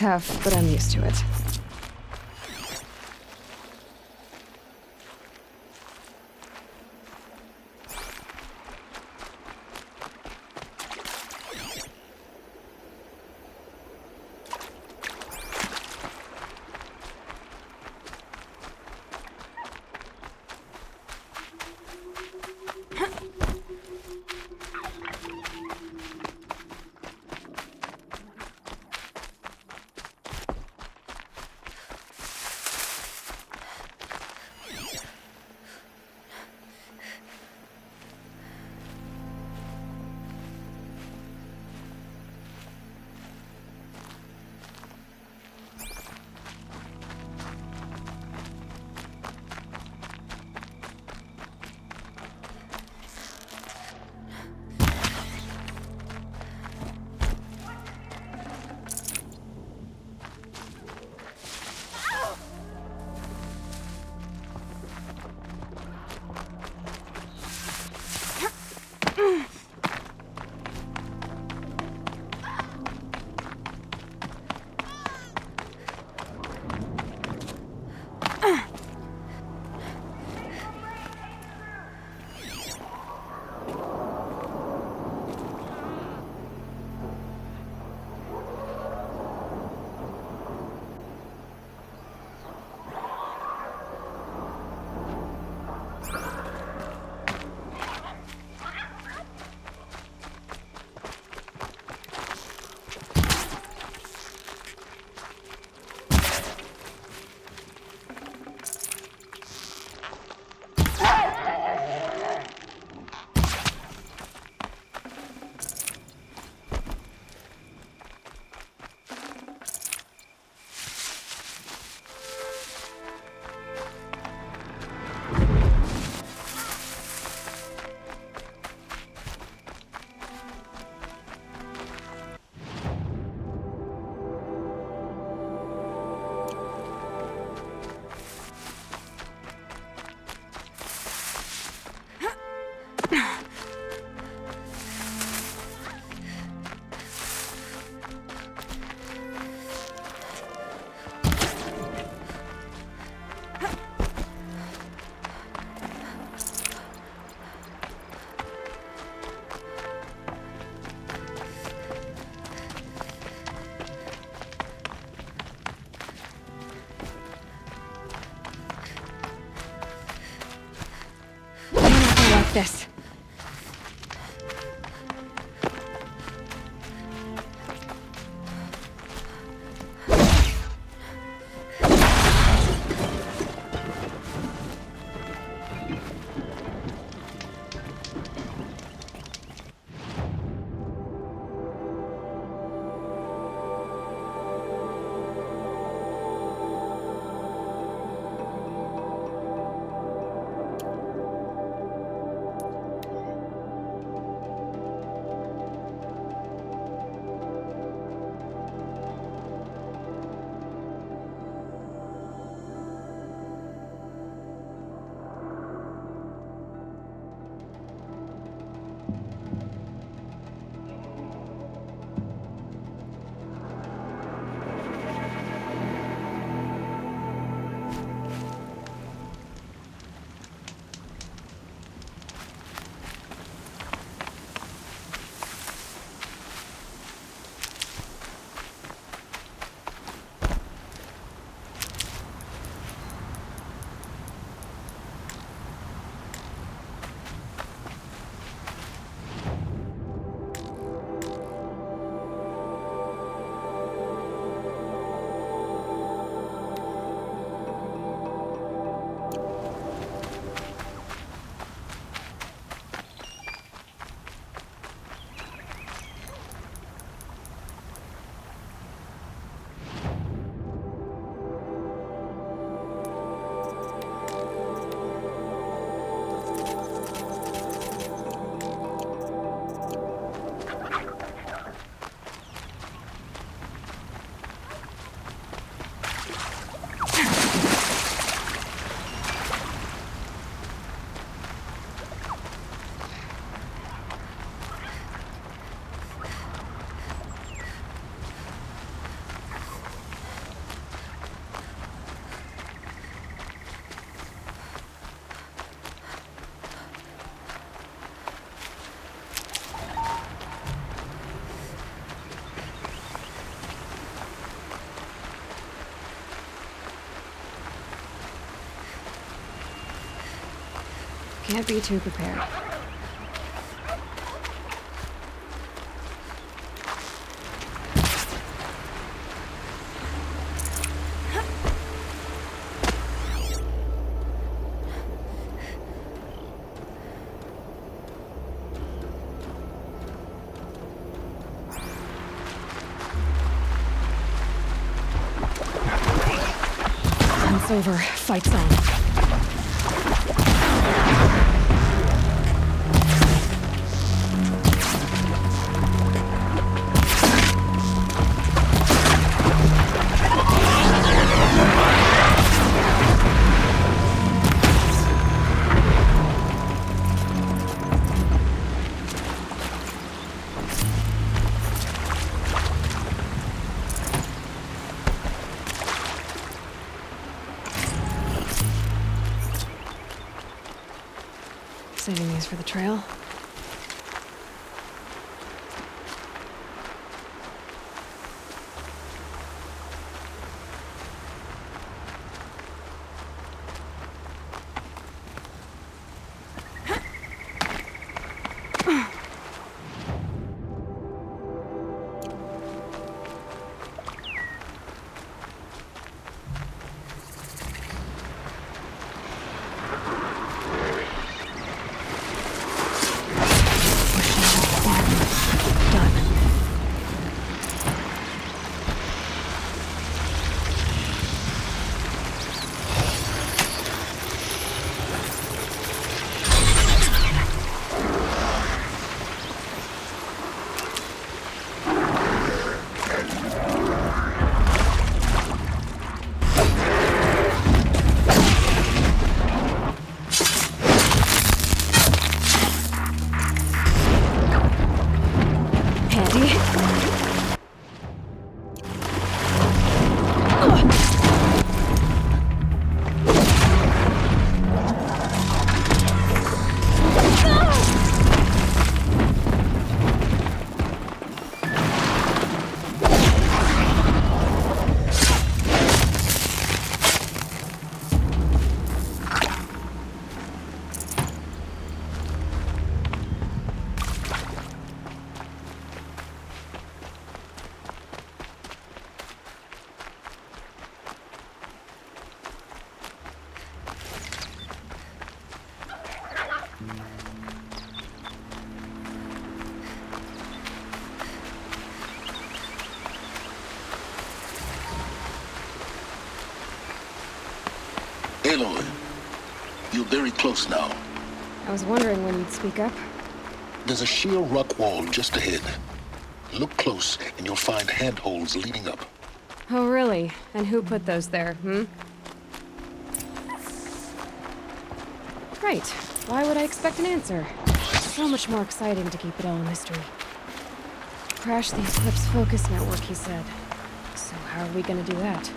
tough, but I'm used to it. This. Can't be too prepared. It's over. Fight's on. Saving these for the trail. Aloy, you're very close now. I was wondering when you'd speak up. There's a sheer rock wall just ahead. Look close and you'll find handholds leading up. Oh, really? And who put those there, Right. Why would I expect an answer? So much more exciting to keep it all a mystery. Crash the Eclipse focus network, he said. So how are we gonna do that?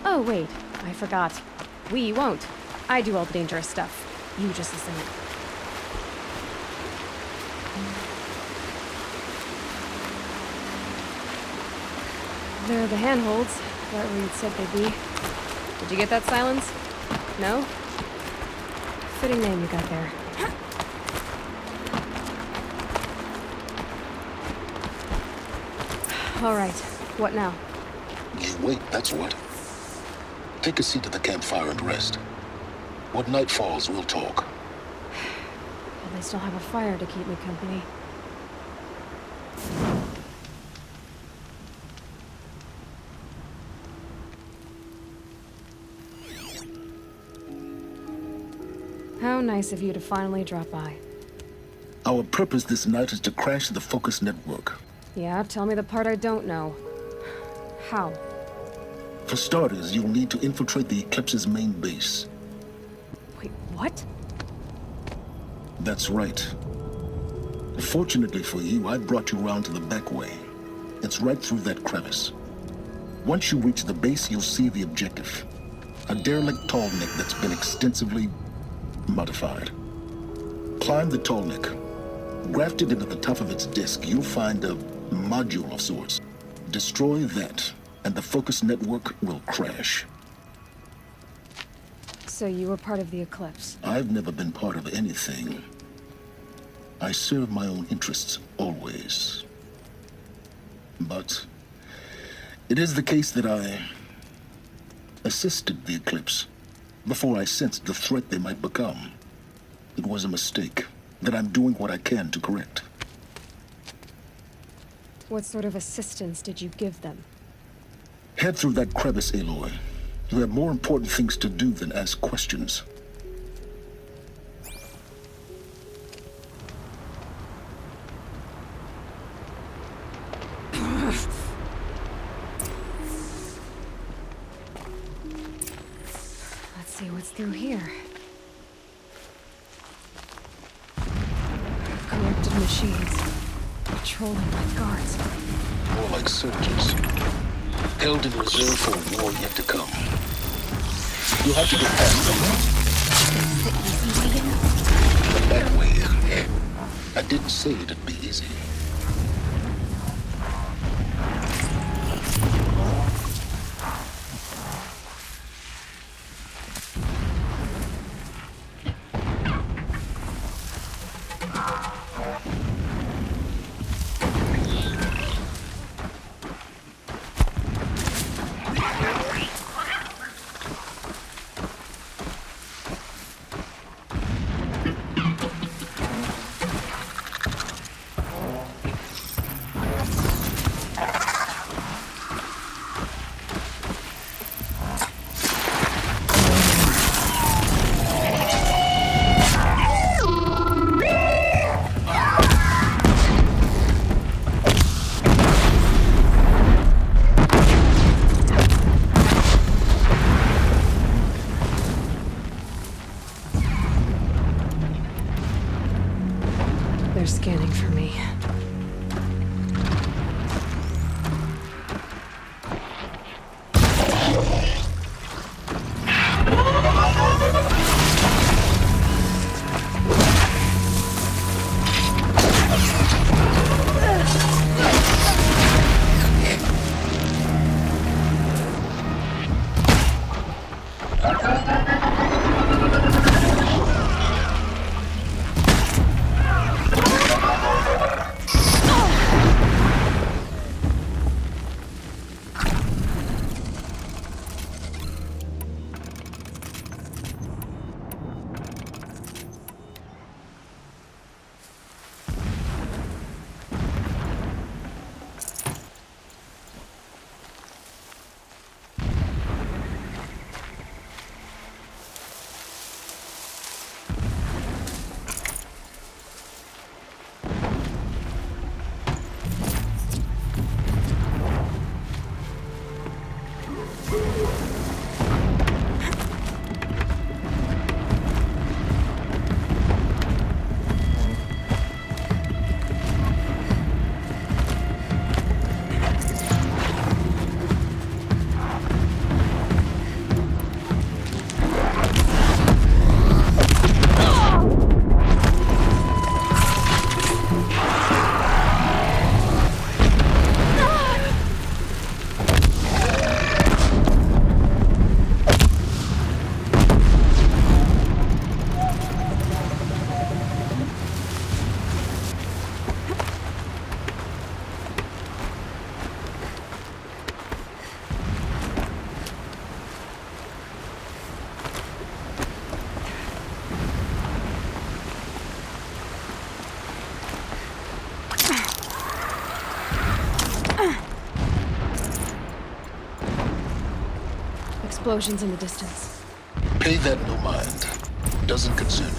Oh, wait. I forgot. We won't. I do all the dangerous stuff. You just listen. There are the handholds. Right where you'd said they'd be. Did you get that, Silence? No? Fitting name you got there. All right. What now? You wait, that's what. Take a seat at the campfire and rest. When night falls, we'll talk. At least I'll have a fire to keep me company. How nice of you to finally drop by. Our purpose this night is to crash the focus network. Yeah, tell me the part I don't know. How? For starters, you'll need to infiltrate the Eclipse's main base. Wait, what? That's right. Fortunately for you, I brought you round to the back way. It's right through that crevice. Once you reach the base, you'll see the objective. A derelict tall neck that's been extensively modified. Climb the tall neck. Grafted into the top of its disk, you'll find a module of sorts. Destroy that, and the focus network will crash. So you were part of the eclipse? I've never been part of anything. I serve my own interests, always. But it is the case that I assisted the eclipse before I sensed the threat they might become. It was a mistake that I'm doing what I can to correct. What sort of assistance did you give them? Head through that crevice, Aloy. You have more important things to do than ask questions. Let's see what's through here. Corrupted machines. Patrolling like guards. More like soldiers. Held in reserve for a war yet to come. You'll have to get past them. The back way. I didn't say it'd be easy. They're scanning for me. Explosions in the distance. Pay that no mind. Doesn't concern you.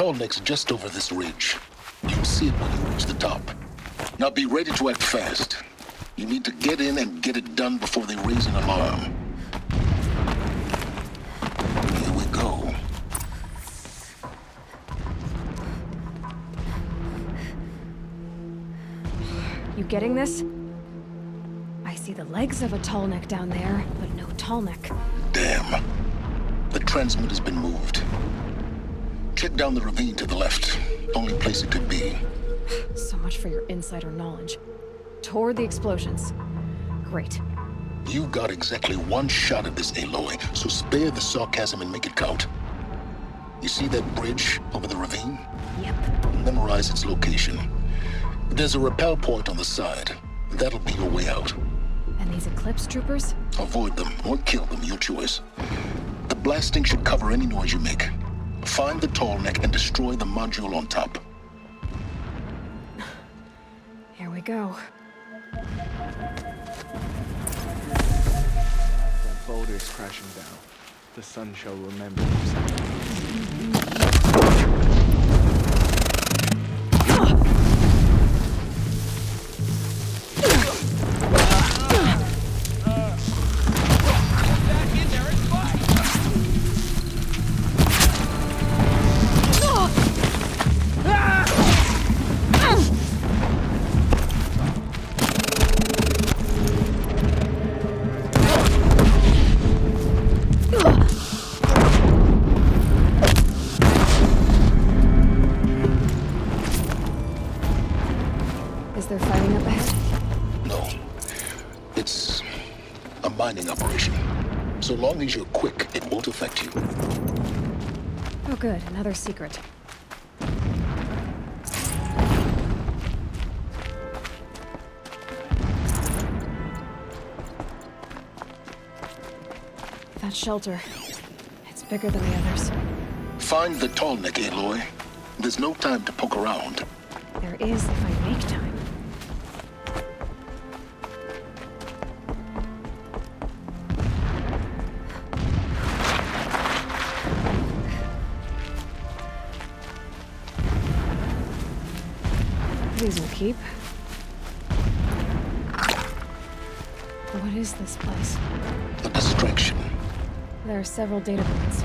tall neck's just over this ridge. You'll see it when you reach the top. Now be ready to act fast. You need to get in and get it done before they raise an alarm. Here we go. You getting this? I see the legs of a tall neck down there, but no tall neck. Damn. The transmitter's been moved. Check down the ravine to the left. Only place it could be. So much for your insider knowledge. Toward the explosions. Great. You've got exactly one shot at this, Aloy, so spare the sarcasm and make it count. You see that bridge over the ravine? Yep. Memorize its location. There's a rappel point on the side. That'll be your way out. And these Eclipse troopers? Avoid them or kill them, your choice. The blasting should cover any noise you make. Find the tall neck and destroy the module on top. Here we go. When boulders crashing down, the sun shall remember himself. Is there fighting up ahead? No. It's a mining operation. So long as you're quick, it won't affect you. Oh good, another secret. That shelter. It's bigger than the others. Find the tall neck, Aloy. There's no time to poke around. There is if I make time. These will keep. What is this place? A distraction. There are several data points.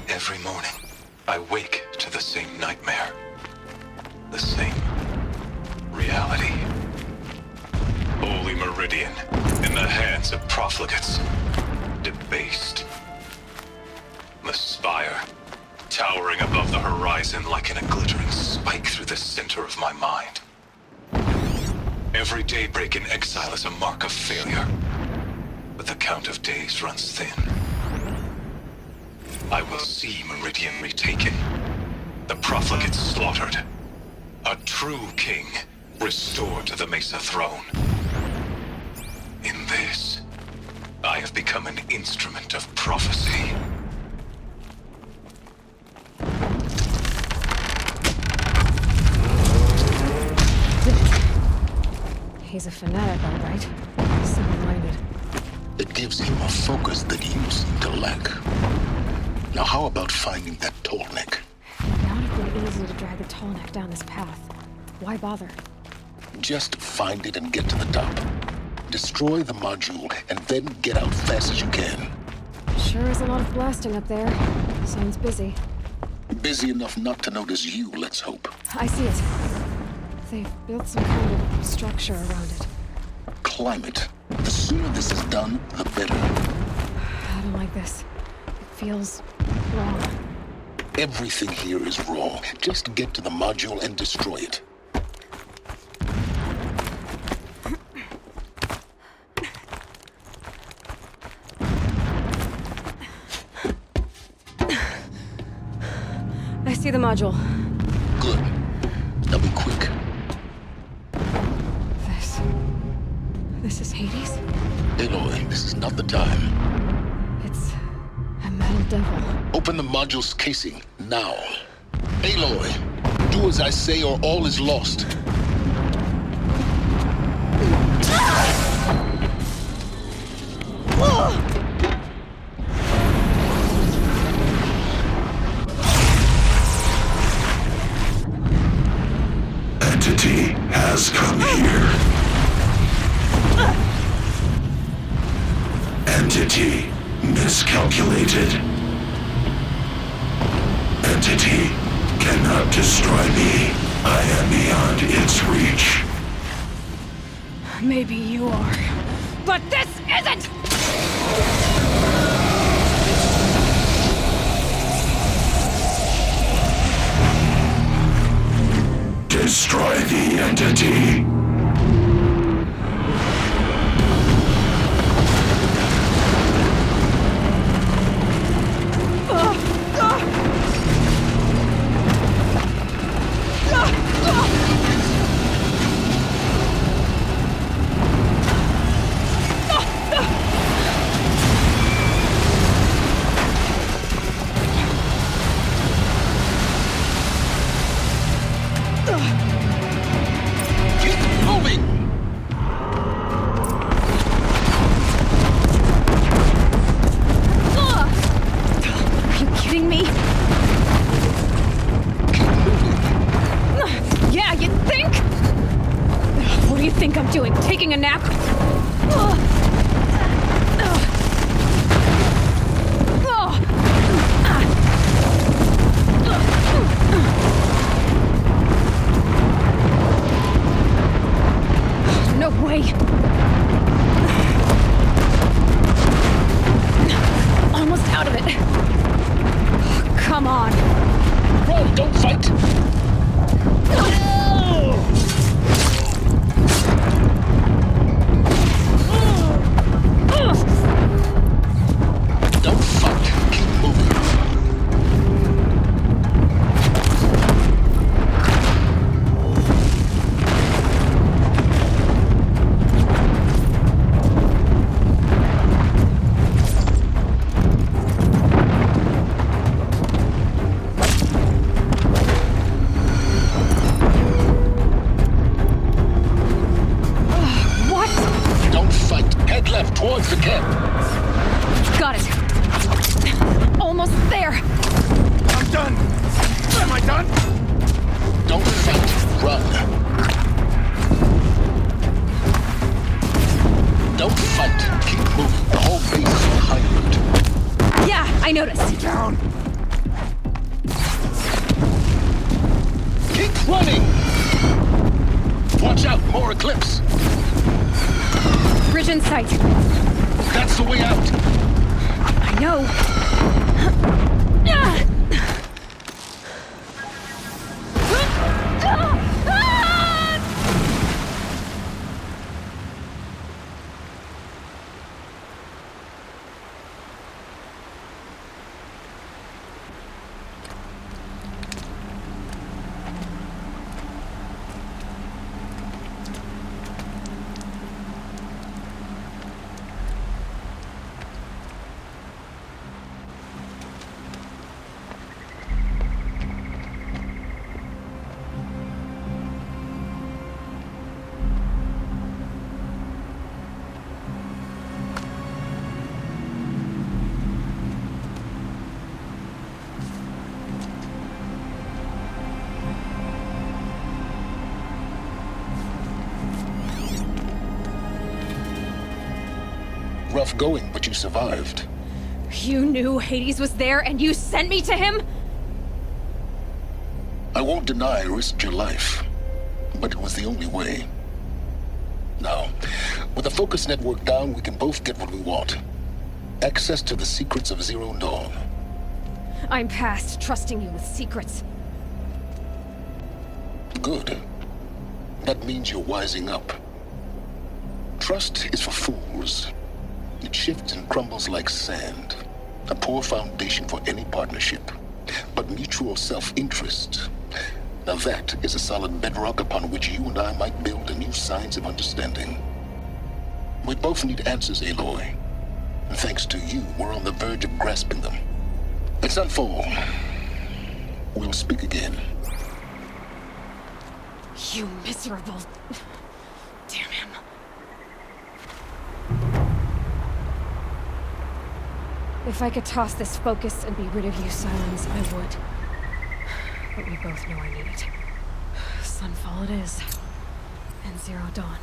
Every morning, I wake to the same nightmare. The same reality. Holy Meridian, in the hands of profligates. Debased. The spire, towering above the horizon like in a glittering spike through the center of my mind. Every daybreak in exile is a mark of failure, but the count of days runs thin. I will see Meridian retaken, the profligates slaughtered, a true king restored to the Mesa throne. In this, I have become an instrument of prophecy. He's a fanatic, all right. Simple-minded. It gives him a focus that you seem to lack. Now how about finding that tall neck? It would not have been easy to drag the tall neck down this path. Why bother? Just find it and get to the top. Destroy the module and then get out fast as you can. Sure is a lot of blasting up there. Sounds busy. Busy enough not to notice you, let's hope. I see it. They've built some kind of structure around it. Climate. The sooner this is done, the better. I don't like this. It feels wrong. Everything here is wrong. Just get to the module and destroy it. I see the module. Good. Now be quick. This is Hades? Aloy, this is not the time. It's a metal devil. Open the module's casing, now. Aloy, do as I say or all is lost. has come here. Entity miscalculated. Entity cannot destroy me. I am beyond its reach. Maybe you are, but this isn't! Destroy the entity. Taking a nap? No way! Almost out of it. Come on. Bro, don't fight! Don't fight. Keep moving. What? Don't fight. Head left towards the camp. Got it. Almost there. I'm done! Am I done? Don't fight. Run. Don't fight. Keep moving. The whole base is behind you. Yeah, I noticed. Down! Keep running! Watch out, more eclipse. Bridge in sight. That's the way out. I know. Rough going, but you survived. You knew Hades was there and you sent me to him? I won't deny I risked your life, but it was the only way. Now, with the focus network down, we can both get what we want. Access to the secrets of Zero Dawn. I'm past trusting you with secrets. Good. That means you're wising up. Trust is for fools. It shifts and crumbles like sand. A poor foundation for any partnership. But mutual self-interest, now that is a solid bedrock upon which you and I might build a new science of understanding. We both need answers, Aloy. And thanks to you, we're on the verge of grasping them. Let's unfold. We'll speak again. You miserable... Damn him. If I could toss this focus and be rid of you, Silence, I would. But we both know I need it. Sunfall it is. and zero dawn.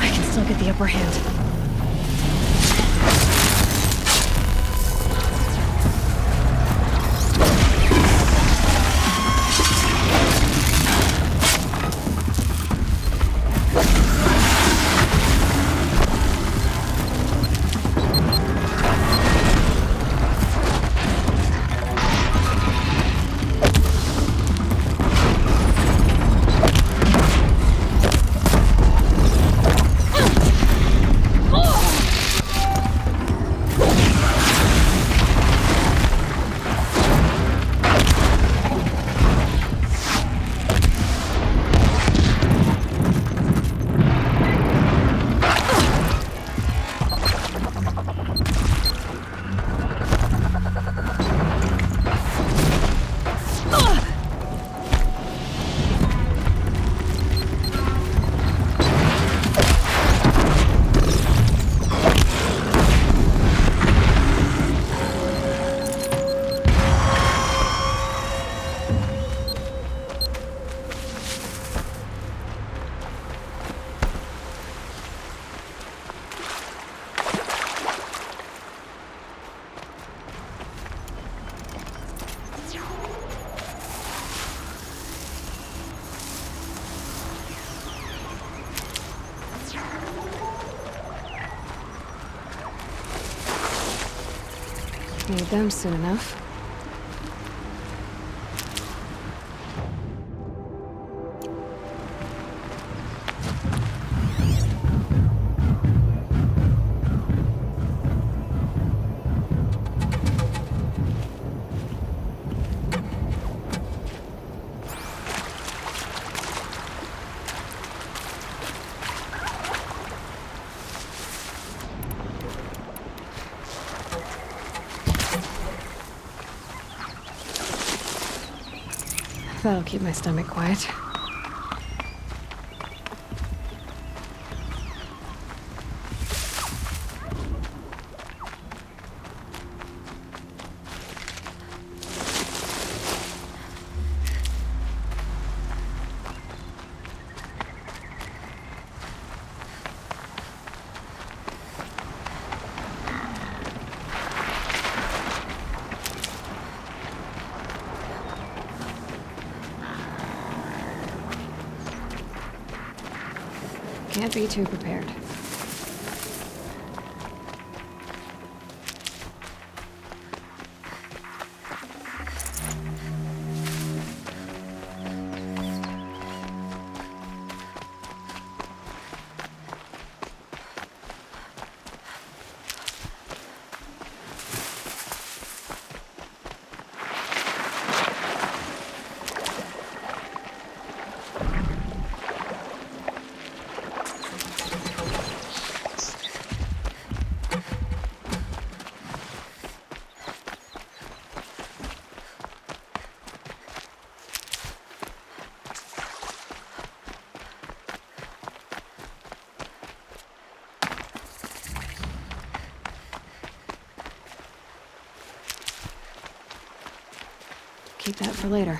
I can still get the upper hand. Need them soon enough. That'll keep my stomach quiet. Can't be too prepared. Keep that for later.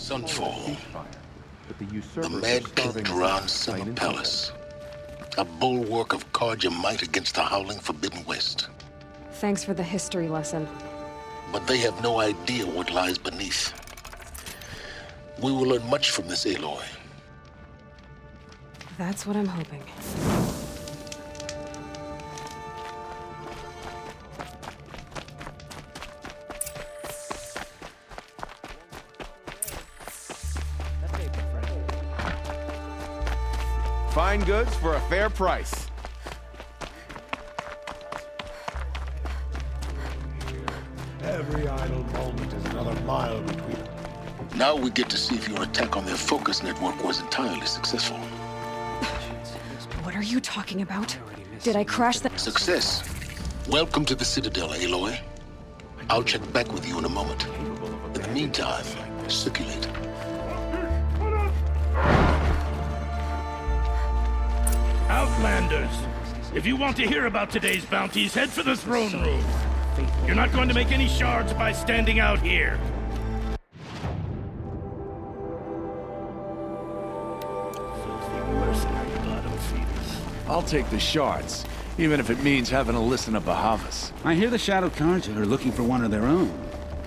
Sunfall. But the The usurpers are Mad starving King us Duran's to Summer fight Palace. A bulwark of guard your might against the howling Forbidden West. Thanks for the history lesson. But they have no idea what lies beneath. We will learn much from this, Aloy. That's what I'm hoping. Fine goods for a fair price. Every idle moment is another mile between them. Now we get to see if your attack on their focus network was entirely successful. What are you talking about? Did I crash the... Success. Welcome to the Citadel, Aloy. I'll check back with you in a moment. In the meantime, circulate. Outlanders, if you want to hear about today's bounties, head for the throne room. You're not going to make any shards by standing out here. Filthy mercenary bottom feeders. I'll take the shards, even if it means having to listen to Bahavas. I hear the Shadow Carja are looking for one of their own.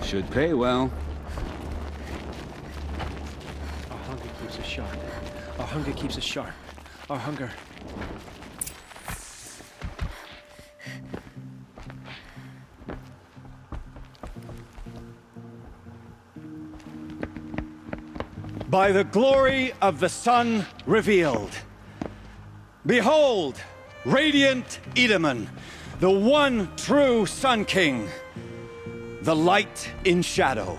Should pay well. Our hunger keeps us sharp. Our hunger keeps us sharp. Our hunger. By the glory of the sun revealed. Behold, radiant Edaman, the one true Sun King, the light in shadow,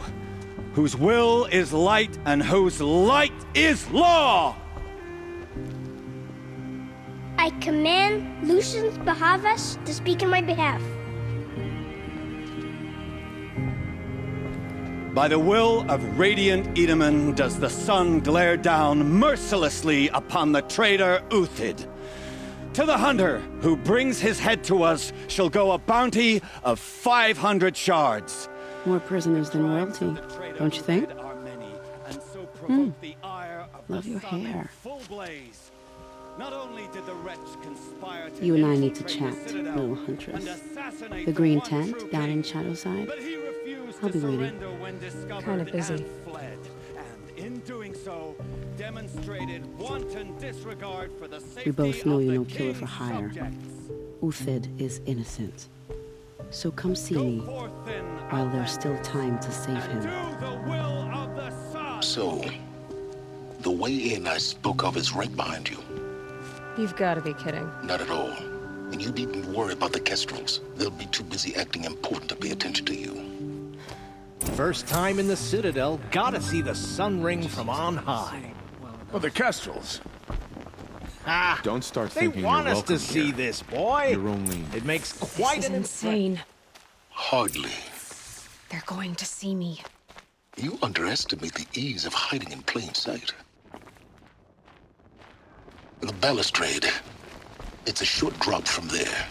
whose will is light and whose light is law! I command Lucius Bahavas to speak in my behalf. By the will of radiant Edaman does the sun glare down mercilessly upon the traitor Uthid. To the hunter who brings his head to us shall go a bounty of 500 shards. More prisoners than royalty, don't you think? Love your hair. Not only did the wretch conspire to You and I need to chat, little huntress. The green tent down in Shadowside. I'll be waiting. Kinda busy. And in doing so, demonstrated wanton disregard for the safety We both know of you're the no killer for king's hire. subjects. Uthid is innocent. So come see Go me forth then, while there's still time to save and him. do the will of the sun. So, the way in I spoke of is right behind you. You've got to be kidding. Not at all. And you needn't worry about the Kestrels. They'll be too busy acting important to pay attention to you. First time in the Citadel, gotta see the sun ring from on high. Well, the Kestrels. Ah, Don't start they thinking want you're us welcome to see here. this, boy. You're only... It makes This quite is an insane. Hardly. They're going to see me. You underestimate the ease of hiding in plain sight. The balustrade. It's a short drop from there.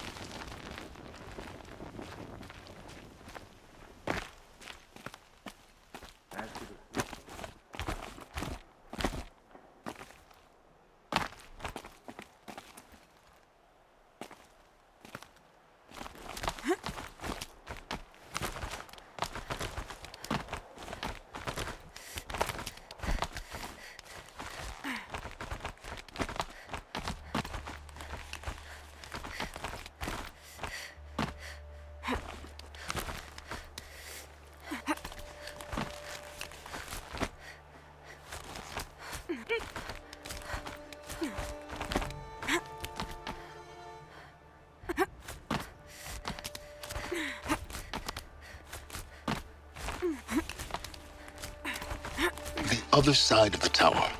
Other side of the tower.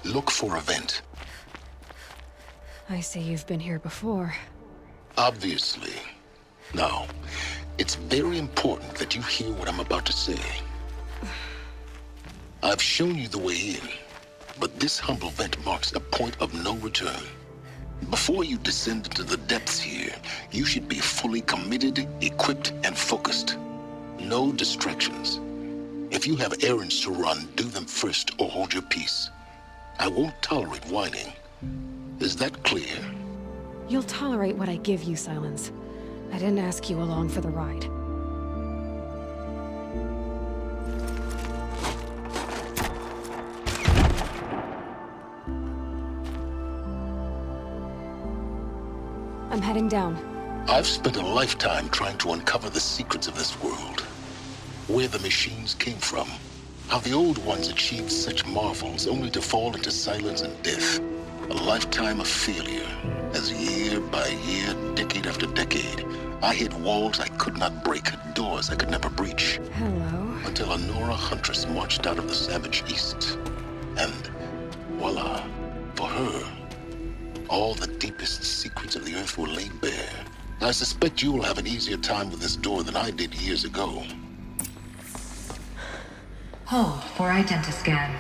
Look for a vent. I see you've been here before. Obviously. Now, it's very important that you hear what I'm about to say. I've shown you the way in, but this humble vent marks a point of no return. Before you descend into the depths here, you should be fully committed, equipped, and focused. No distractions. If you have errands to run, do them first or hold your peace. I won't tolerate whining. Is that clear? You'll tolerate what I give you, Silence. I didn't ask you along for the ride. I'm heading down. I've spent a lifetime trying to uncover the secrets of this world. Where the machines came from. How the old ones achieved such marvels only to fall into silence and death. A lifetime of failure, as year by year, decade after decade, I hit walls I could not break, doors I could never breach. Hello. Until a Nora huntress marched out of the savage east. And voila, for her, all the deepest secrets of the earth were laid bare. I suspect you will have an easier time with this door than I did years ago. Hold for identiscan.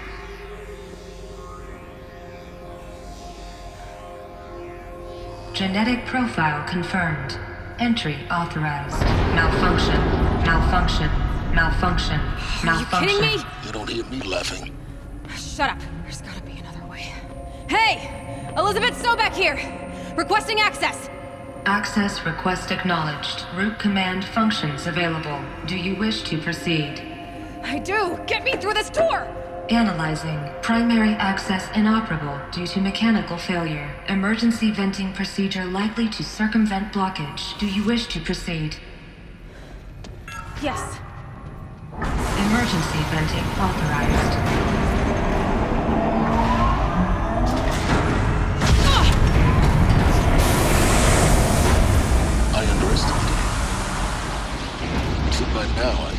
Genetic profile confirmed. Entry authorized. Malfunction. Malfunction. Malfunction. Malfunction. Are you kidding me? You don't hear me laughing. Shut up. There's gotta be another way. Hey! Elizabeth Sobek here! Requesting access! Access request acknowledged. Root command functions available. Do you wish to proceed? I do! Get me through this door! Analyzing. Primary access inoperable due to mechanical failure. Emergency venting procedure likely to circumvent blockage. Do you wish to proceed? Yes. Emergency venting authorized. I underestimated it. So by now,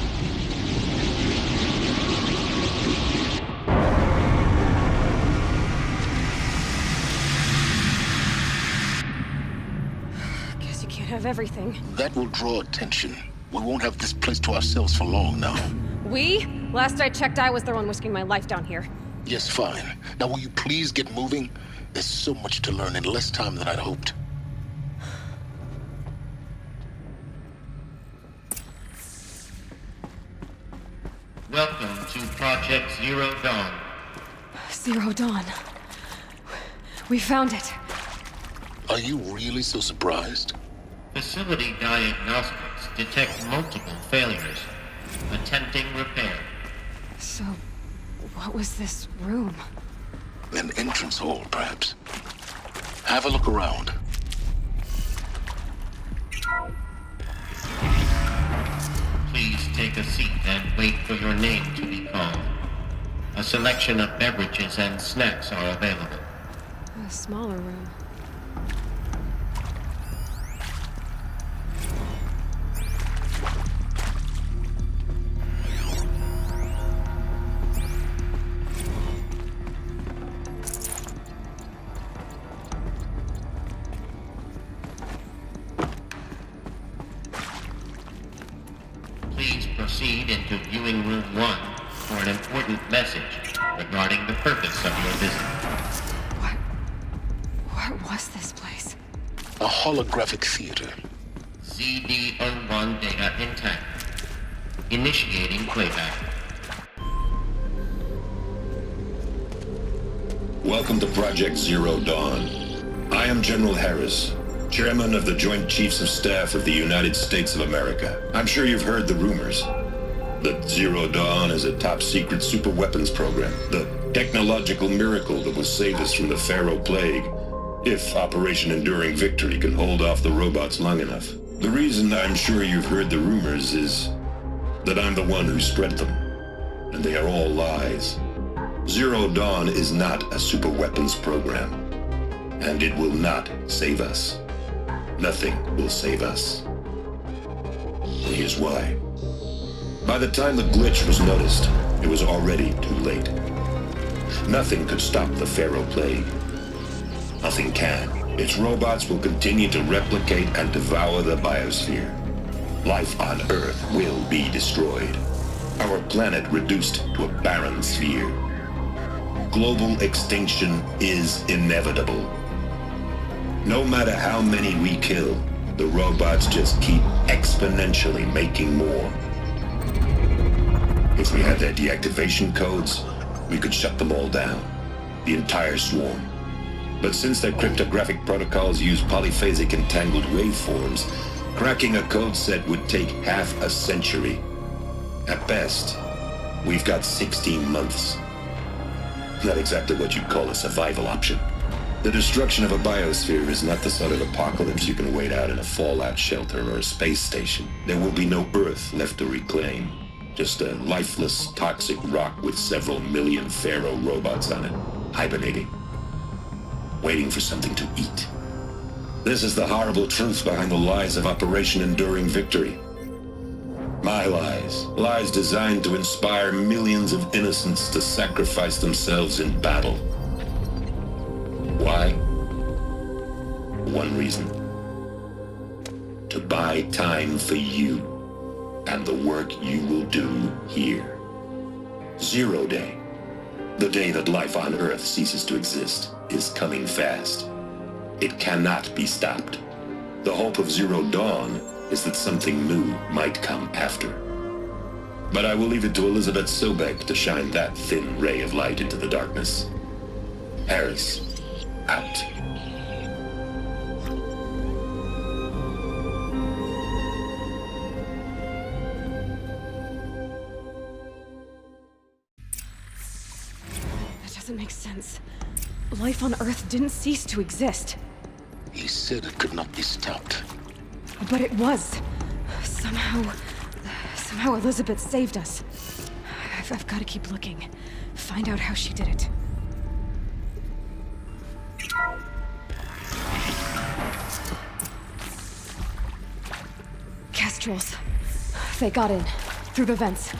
Guess you can't have everything. that will draw attention. We won't have this place to ourselves for long now. We? Last I checked, I was the one risking my life down here. Yes, fine. Now will you please get moving? There's so much to learn in less time than I'd hoped. Welcome to Project Zero Dawn. Zero Dawn. We found it. Are you really so surprised? Facility diagnostics detect multiple failures. Attempting repair. So, what was this room? An entrance hall, perhaps. Have a look around. Please take a seat and wait for your name to be called. A selection of beverages and snacks are available. A smaller room. Please proceed into viewing room 1 for an important message regarding the purpose of your visit. What was this place? A holographic theater. ZD-01 data intact. Initiating playback. Welcome to Project Zero Dawn. I am General Harris, Chairman of the Joint Chiefs of Staff of the United States of America. I'm sure you've heard the rumors that Zero Dawn is a top-secret superweapons program, the technological miracle that will save us from the Pharaoh Plague, if Operation Enduring Victory can hold off the robots long enough. The reason I'm sure you've heard the rumors is that I'm the one who spread them, and they are all lies. Zero Dawn is not a superweapons program, and it will not save us. Nothing will save us. And here's why. By the time the glitch was noticed, it was already too late. Nothing could stop the Pharaoh Plague. Nothing can. Its robots will continue to replicate and devour the biosphere. Life on Earth will be destroyed. Our planet reduced to a barren sphere. Global extinction is inevitable. No matter how many we kill, the robots just keep exponentially making more. If we had their deactivation codes, we could shut them all down. The entire swarm. But since their cryptographic protocols use polyphasic entangled waveforms, cracking a code set would take half a century. At best, we've got 16 months. Not exactly what you'd call a survival option. The destruction of a biosphere is not the sort of apocalypse you can wait out in a fallout shelter or a space station. There will be no Earth left to reclaim. Just a lifeless, toxic rock with several million Pharaoh robots on it, hibernating, waiting for something to eat. This is the horrible truth behind the lies of Operation Enduring Victory. My lies. Lies designed to inspire millions of innocents to sacrifice themselves in battle. Why? One reason. To buy time for you and the work you will do here. 0 Day. The day that life on Earth ceases to exist is coming fast. It cannot be stopped. The hope of Zero Dawn is that something new might come after. But I will leave it to Elizabeth Sobek to shine that thin ray of light into the darkness. Harris, out. That doesn't make sense. Life on Earth didn't cease to exist. He said it could not be stopped. But it was. Somehow Elizabeth saved us. I've got to keep looking. Find out how she did it. Kestrels. They got in. Through the vents.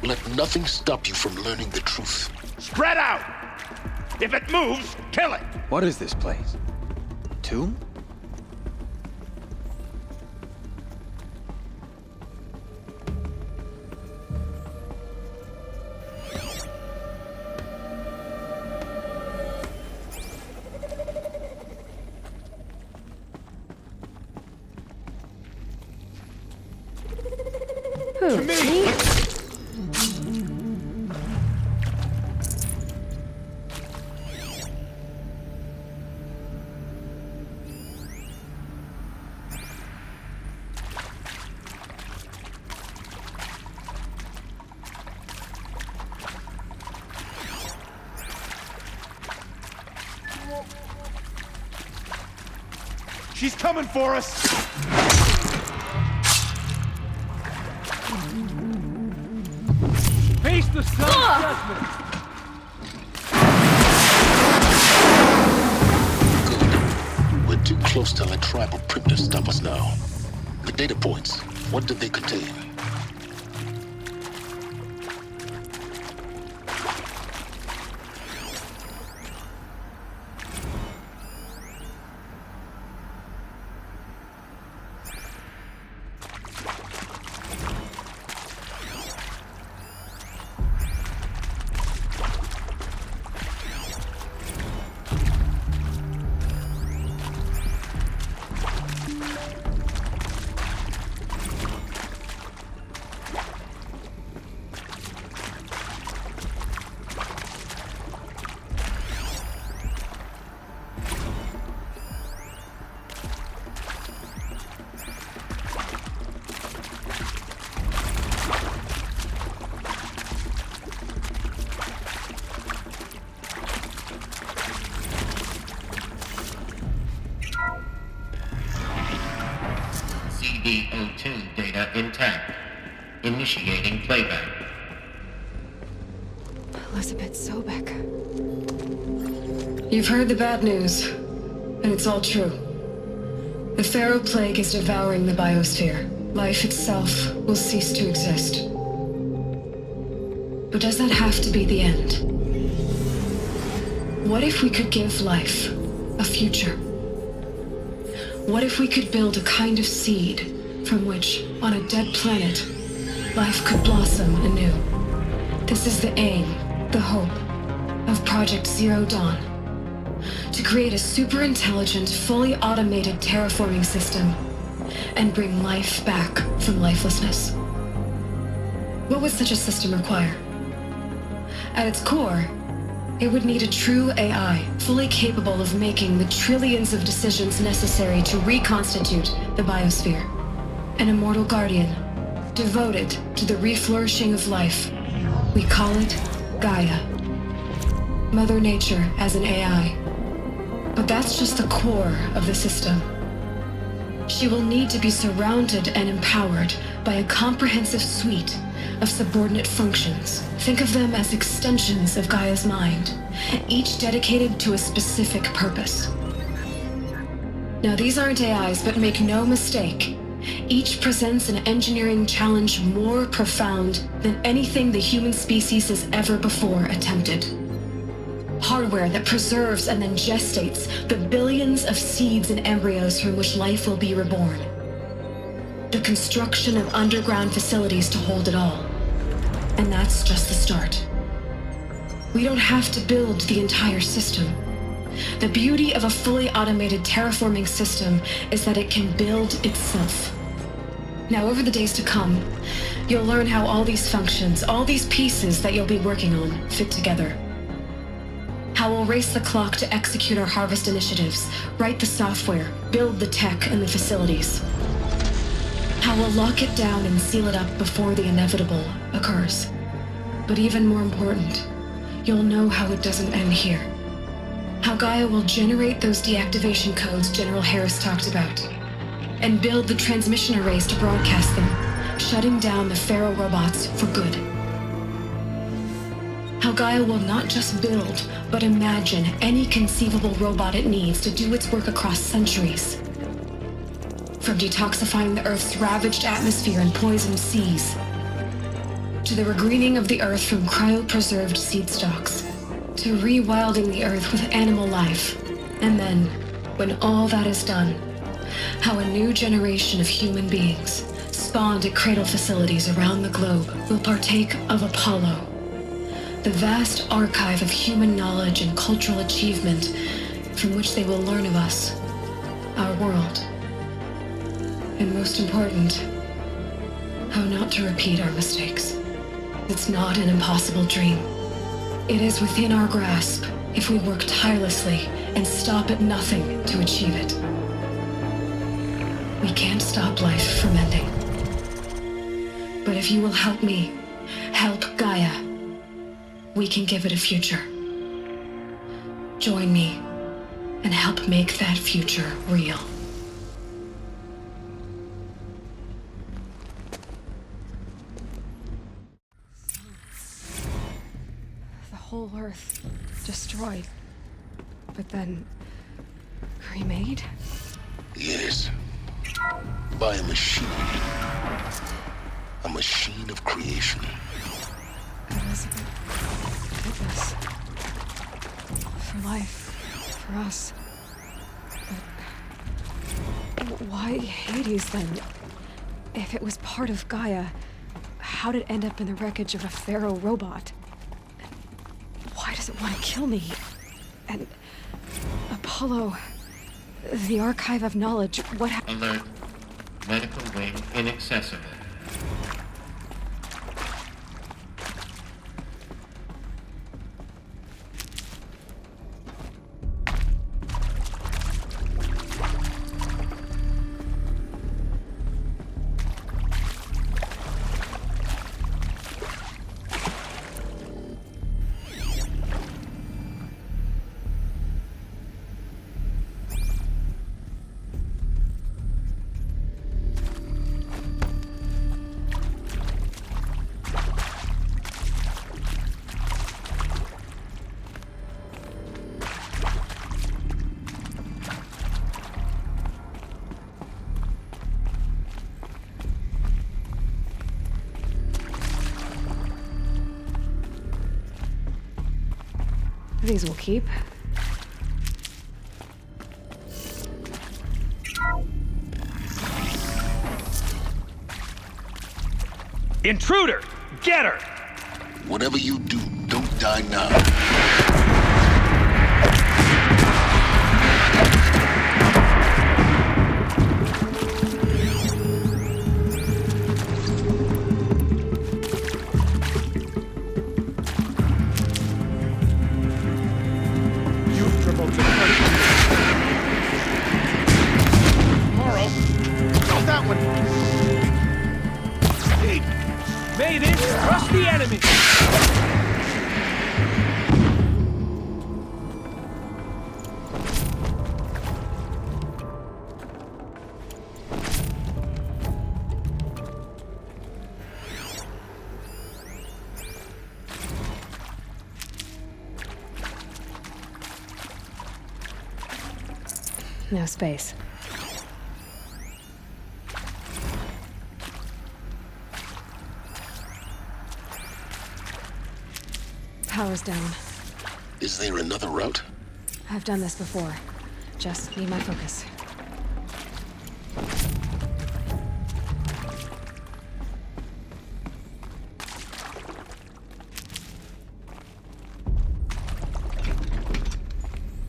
Let nothing stop you from learning the truth. Spread out! If it moves, kill it! What is this place? Tomb? Who? Me? She's coming for us! Face the sun's judgment! Good. We're too close to let tribal primitives stop us now. The data points, what did they contain? CD02 data intact. Initiating playback. Elizabeth Sobek. You've heard the bad news, and it's all true. The Pharaoh Plague is devouring the biosphere. Life itself will cease to exist. But does that have to be the end? What if we could give life a future? What if we could build a kind of seed from which, on a dead planet, life could blossom anew? This is the aim, the hope, of Project Zero Dawn. To create a super-intelligent, fully automated terraforming system and bring life back from lifelessness. What would such a system require? At its core, it would need a true AI, fully capable of making the trillions of decisions necessary to reconstitute the biosphere. An immortal guardian, devoted to the reflourishing of life. We call it Gaia. Mother Nature as an AI. But that's just the core of the system. She will need to be surrounded and empowered by a comprehensive suite of subordinate functions. Think of them as extensions of Gaia's mind, each dedicated to a specific purpose. Now, these aren't AIs, but make no mistake, each presents an engineering challenge more profound than anything the human species has ever before attempted. Hardware that preserves and then gestates the billions of seeds and embryos from which life will be reborn. The construction of underground facilities to hold it all. And that's just the start. We don't have to build the entire system. The beauty of a fully automated terraforming system is that it can build itself. Now, over the days to come, you'll learn how all these functions, all these pieces that you'll be working on, fit together. How we'll race the clock to execute our harvest initiatives, write the software, build the tech and the facilities. How we'll lock it down and seal it up before the inevitable occurs. But even more important, you'll know how it doesn't end here. How Gaia will generate those deactivation codes General Harris talked about, and build the transmission arrays to broadcast them, shutting down the Pharaoh robots for good. How Gaia will not just build, but imagine any conceivable robot it needs to do its work across centuries. From detoxifying the Earth's ravaged atmosphere and poisoned seas, to the regreening of the Earth from cryopreserved seed stalks, to rewilding the Earth with animal life. And then, when all that is done, how a new generation of human beings, spawned at cradle facilities around the globe, will partake of Apollo, the vast archive of human knowledge and cultural achievement from which they will learn of us, our world. And most important, how not to repeat our mistakes. It's not an impossible dream. It is within our grasp if we work tirelessly and stop at nothing to achieve it. We can't stop life from ending. But if you will help me, help Gaia, we can give it a future. Join me and help make that future real. The whole Earth destroyed, but then remade? Yes. By a machine. A machine of creation. Elizabeth, goodness. For life, for us. But why Hades then? If it was part of Gaia, how'd it end up in the wreckage of a Pharaoh robot? Why does it want to kill me? And Apollo, the archive of knowledge, what happened? Alert. Medical wing inaccessible. These will keep. Intruder! Get her! Whatever you do, don't die now. Made it! Crush the enemy! No space. Power's down. Is there another route? I've done this before. Just need my focus.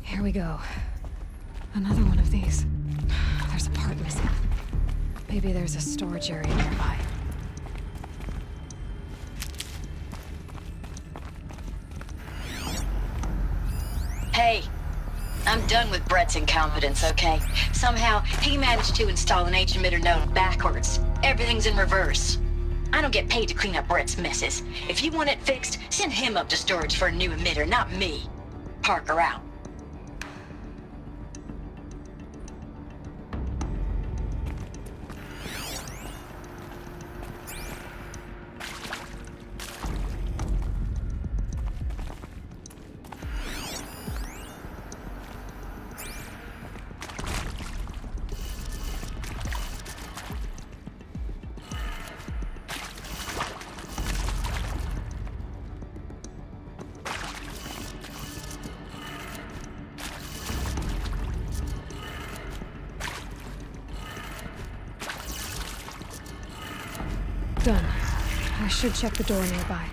Here we go. Another one of these. There's a part missing. Maybe there's a storage area nearby. Hey, I'm done with Brett's incompetence, okay? Somehow, he managed to install an H-emitter node backwards. Everything's in reverse. I don't get paid to clean up Brett's messes. If you want it fixed, send him up to storage for a new emitter, not me. Parker out. Done. I should check the door nearby.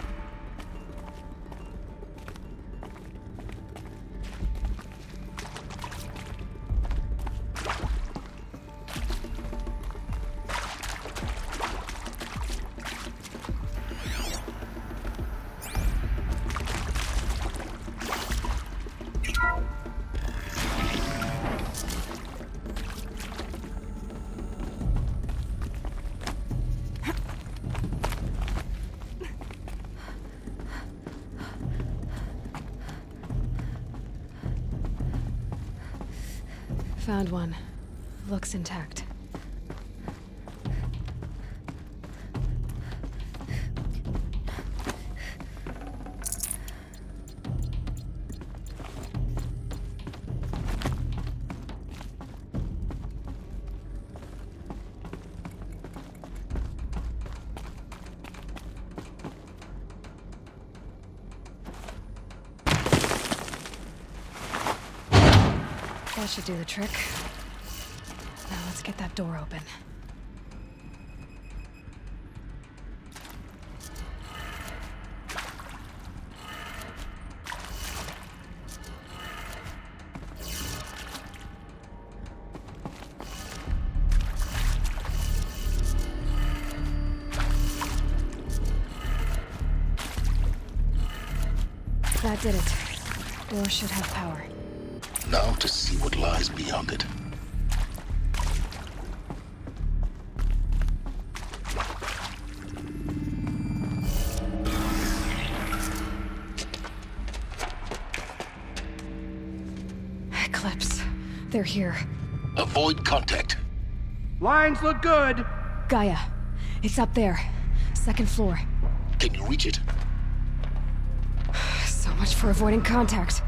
Found one. Looks intact. That should do the trick. Now let's get that door open. That did it. Door should have power. Now to see what lies beyond it. Eclipse. They're here. Avoid contact. Lines look good. Gaia. It's up there. Second floor. Can you reach it? So much for avoiding contact.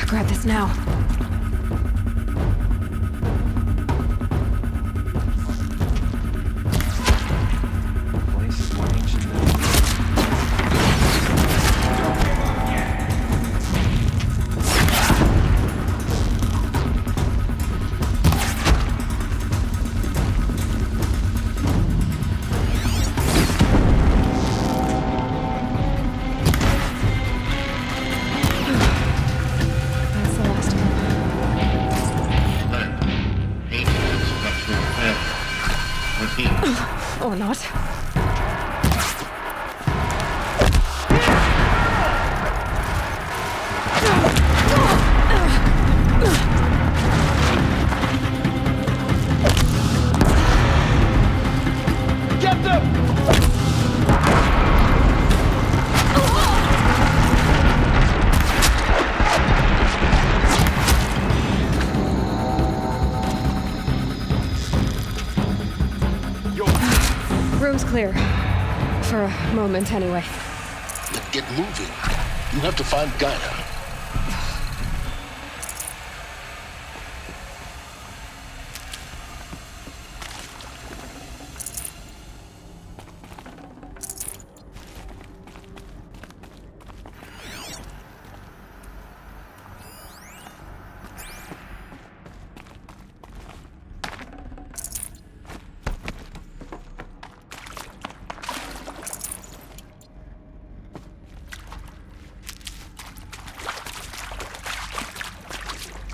Grab this now. not. Get them! Room's clear. For a moment, anyway. Then get moving. You have to find Gaia.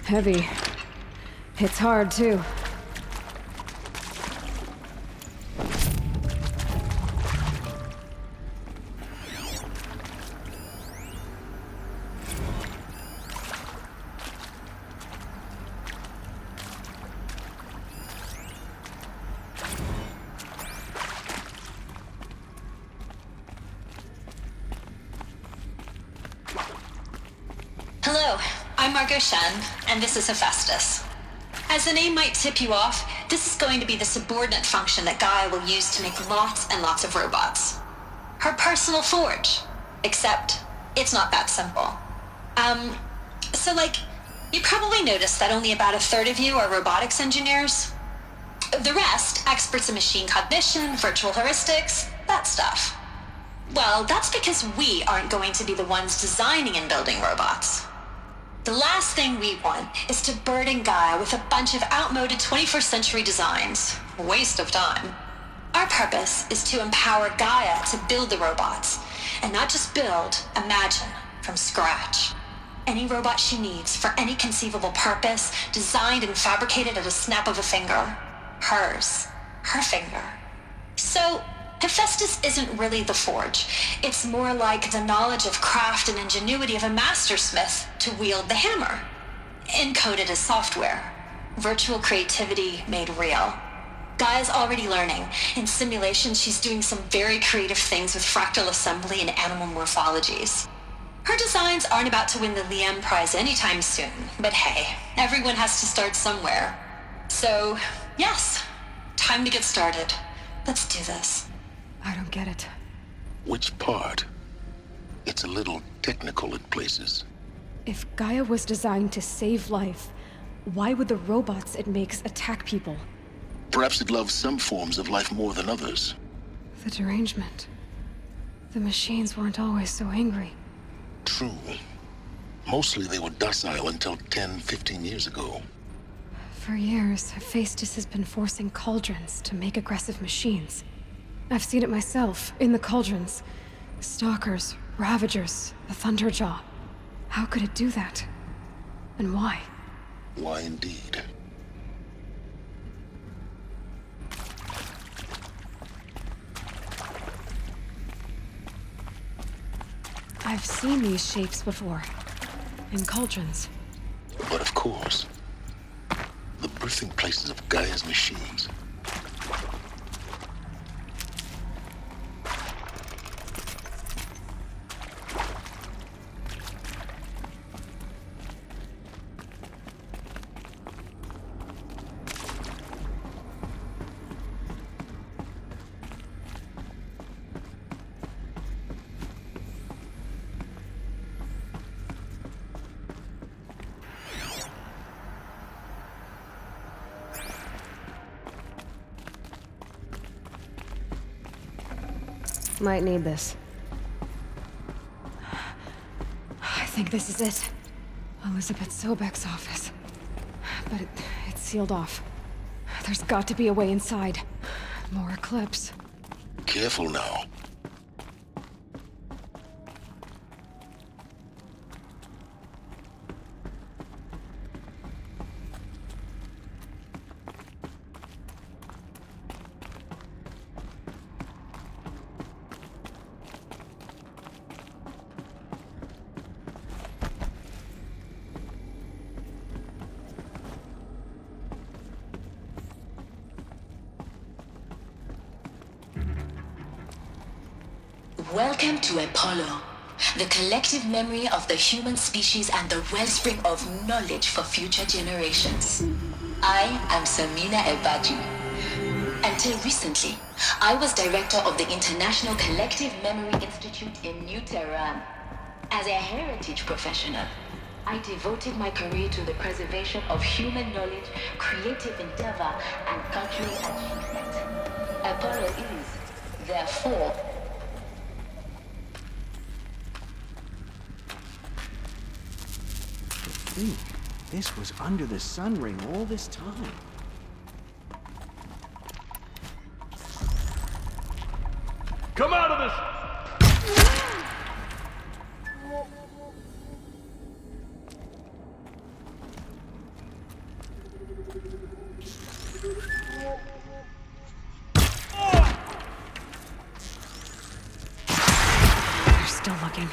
Heavy. It's hard, too. Hello, I'm Margot Shunned, and this is Hephaestus. As the name might tip you off, this is going to be the subordinate function that Gaia will use to make lots and lots of robots. Her personal forge. Except, it's not that simple. You probably noticed that only about a third of you are robotics engineers. The rest, experts in machine cognition, virtual heuristics, that stuff. Well, that's because we aren't going to be the ones designing and building robots. The last thing we want is to burden Gaia with a bunch of outmoded 21st century designs. Waste of time. Our purpose is to empower Gaia to build the robots, and not just build, imagine, from scratch. Any robot she needs for any conceivable purpose, designed and fabricated at a snap of a finger. Hers. Her finger. So, Hephaestus isn't really the forge. It's more like the knowledge of craft and ingenuity of a mastersmith to wield the hammer. Encoded as software. Virtual creativity made real. Gaia's already learning. In simulation, she's doing some very creative things with fractal assembly and animal morphologies. Her designs aren't about to win the Liam Prize anytime soon, but hey, everyone has to start somewhere. So, yes, time to get started. Let's do this. I don't get it. Which part? It's a little technical at places. If Gaia was designed to save life, why would the robots it makes attack people? Perhaps it loves some forms of life more than others. The derangement. The machines weren't always so angry. True. Mostly they were docile until 10, 15 years ago. For years, Hephaestus has been forcing cauldrons to make aggressive machines. I've seen it myself, in the cauldrons. Stalkers, Ravagers, the Thunderjaw. How could it do that? And why? Why indeed? I've seen these shapes before. In cauldrons. But of course, the birthing places of Gaia's machines. Might need this. I think this is it. Elizabeth Sobek's office. But it's sealed off. There's got to be a way inside. More Eclipse. Careful now. Welcome to Apollo, the collective memory of the human species and the wellspring of knowledge for future generations. I am Samina El-Baji. Until recently, I was director of the International Collective Memory Institute in New Tehran. As a heritage professional, I devoted my career to the preservation of human knowledge, creative endeavor, and cultural achievement. Apollo is, therefore, This was under the sun ring all this time. Come out of this! They're still looking.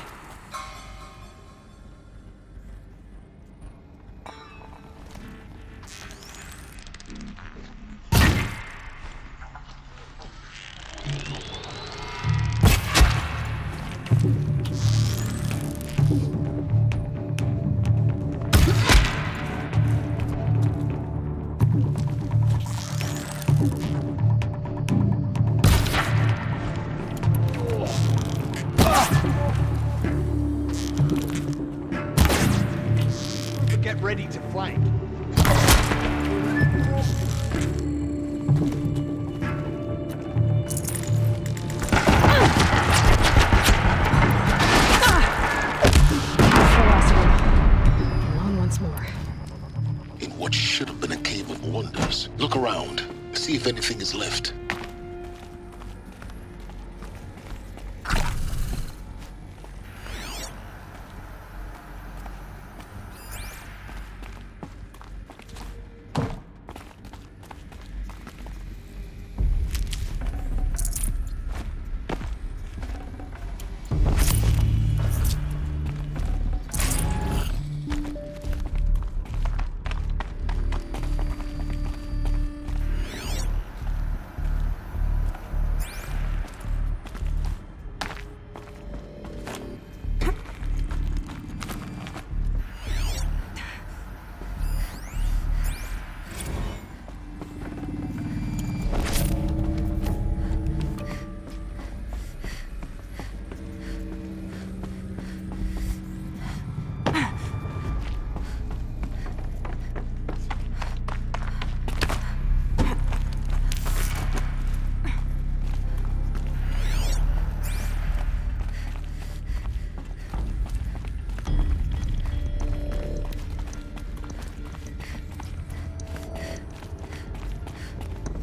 Get ready to flank. Alone once more. In what should have been a cave of wonders. Look around. See if anything is left.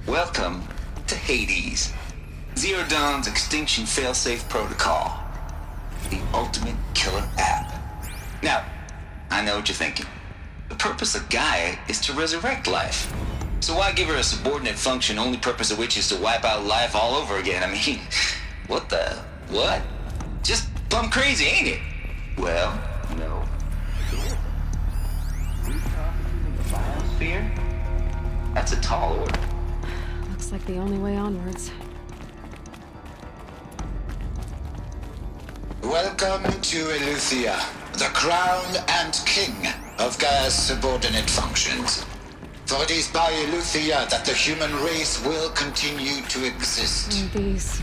Welcome to Hades, Zero Dawn's extinction failsafe protocol, the ultimate killer app. Now, I know what you're thinking. The purpose of Gaia is to resurrect life. So why give her a subordinate function, only purpose of which is to wipe out life all over again? I mean, what? Just plumb crazy, ain't it? Well, no. Reconstituting the biosphere? That's a tall order. Looks like the only way onwards. Welcome to Eleuthia, the crown and king of Gaia's subordinate functions. For it is by Eleuthia that the human race will continue to exist. These.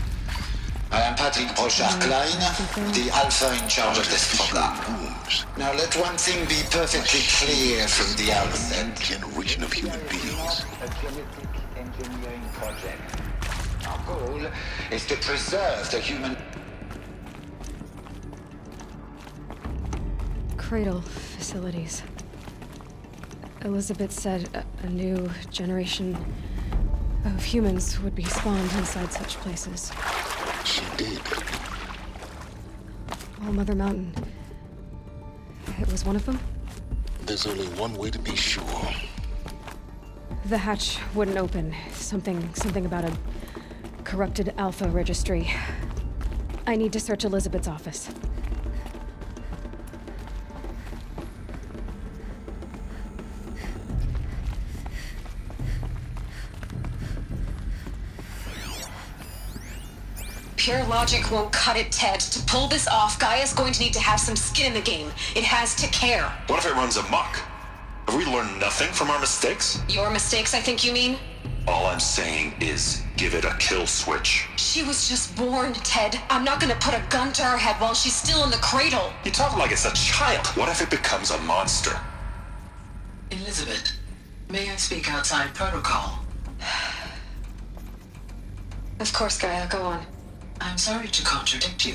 I am Patrick Brochard-Klein, the Alpha in charge of this program. Now let one thing be perfectly clear from the outset. Generation of human beings. A genetic engineering project. Our goal is to preserve the human... Cradle facilities. Elizabeth said a new generation of humans would be spawned inside such places. She did. All Mother Mountain. It was one of them? There's only one way to be sure. The hatch wouldn't open. Something about a corrupted Alpha registry. I need to search Elizabeth's office. Pure logic won't cut it, Ted. To pull this off, Gaia's going to need to have some skin in the game. It has to care. What if it runs amok? Have we learned nothing from our mistakes? Your mistakes, I think you mean? All I'm saying is, give it a kill switch. She was just born, Ted. I'm not gonna put a gun to her head while she's still in the cradle. You talk like it's a child. What if it becomes a monster? Elizabeth, may I speak outside protocol? Of course, Gaia, go on. I'm sorry to contradict you,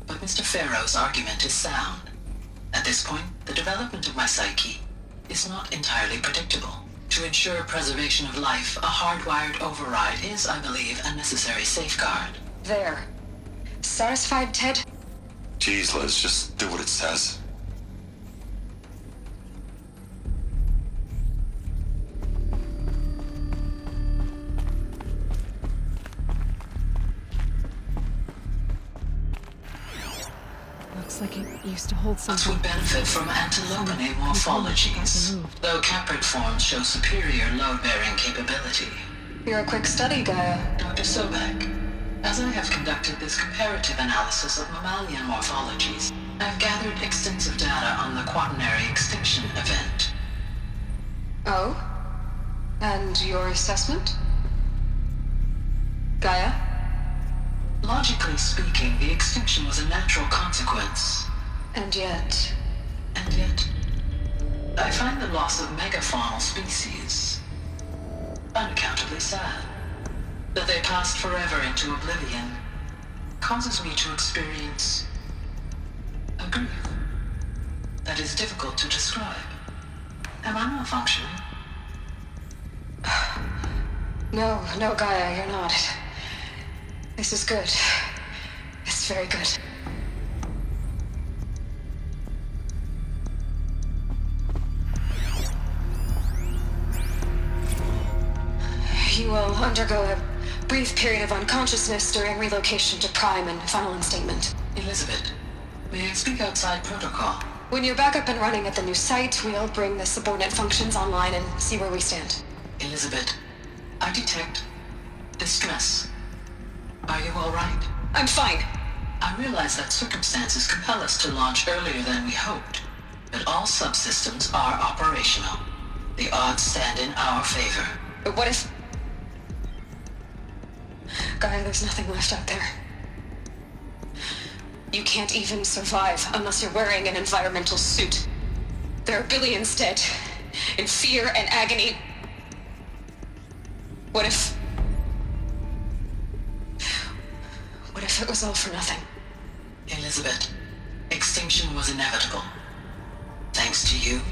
but Mr. Farrow's argument is sound. At this point, the development of my psyche is not entirely predictable. To ensure preservation of life, a hardwired override is, I believe, a necessary safeguard. There. Satisfied, Ted? Jeez, Liz, just do what it says. Looks like it used to hold Us something. would benefit from antilopinae morphologies, though caprid forms show superior load-bearing capability. You're a quick study, Gaia. Dr. Sobek, as I have conducted this comparative analysis of mammalian morphologies, I've gathered extensive data on the quaternary extinction event. Oh? And your assessment? Gaia? Logically speaking, the extinction was a natural consequence. And yet, I find the loss of megafaunal species unaccountably sad. That they passed forever into oblivion causes me to experience a grief that is difficult to describe. Am I malfunctioning? No, Gaia, you're not. This is good. It's very good. You will undergo a brief period of unconsciousness during relocation to Prime and final instatement. Elizabeth, may I speak outside protocol? When you're back up and running at the new site, we'll bring the subordinate functions online and see where we stand. Elizabeth, I detect distress. Are you all right? I'm fine. I realize that circumstances compel us to launch earlier than we hoped, but all subsystems are operational. The odds stand in our favor. But what if... Gaia, there's nothing left out there. You can't even survive unless you're wearing an environmental suit. There are billions dead, in fear and agony. What if it was all for nothing? Elizabeth, extinction was inevitable. Thanks to you,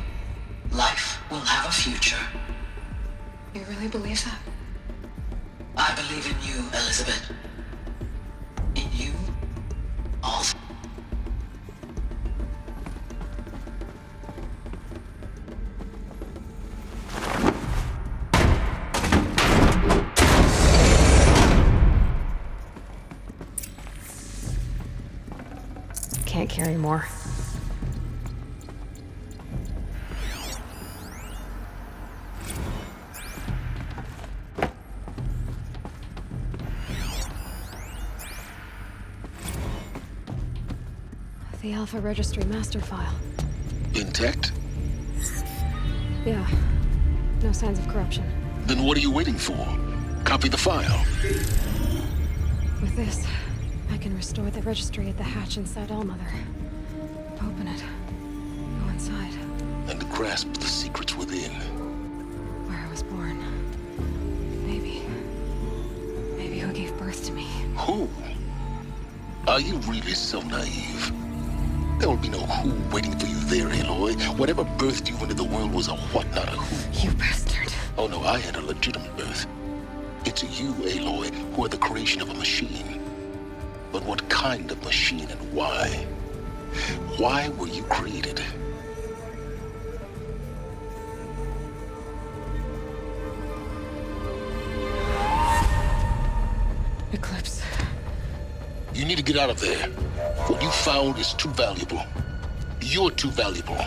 life will have a future. You really believe that? I believe in you, Elizabeth. In you, all. Can't carry more. The Alpha Registry master file. Intact? Yeah. No signs of corruption. Then what are you waiting for? Copy the file. With this, I can restore the registry at the hatch inside Allmother. Open it. Go inside. And grasp the secrets within. Where I was born. Maybe who gave birth to me. Who? Are you really so naive? There will be no who waiting for you there, Aloy. Whatever birthed you into the world was a what, not a who. You bastard. Oh no, I had a legitimate birth. It's you, Aloy, who are the creation of a machine. But what kind of machine and why? Why were you created? Eclipse. You need to get out of there. What you found is too valuable. You're too valuable.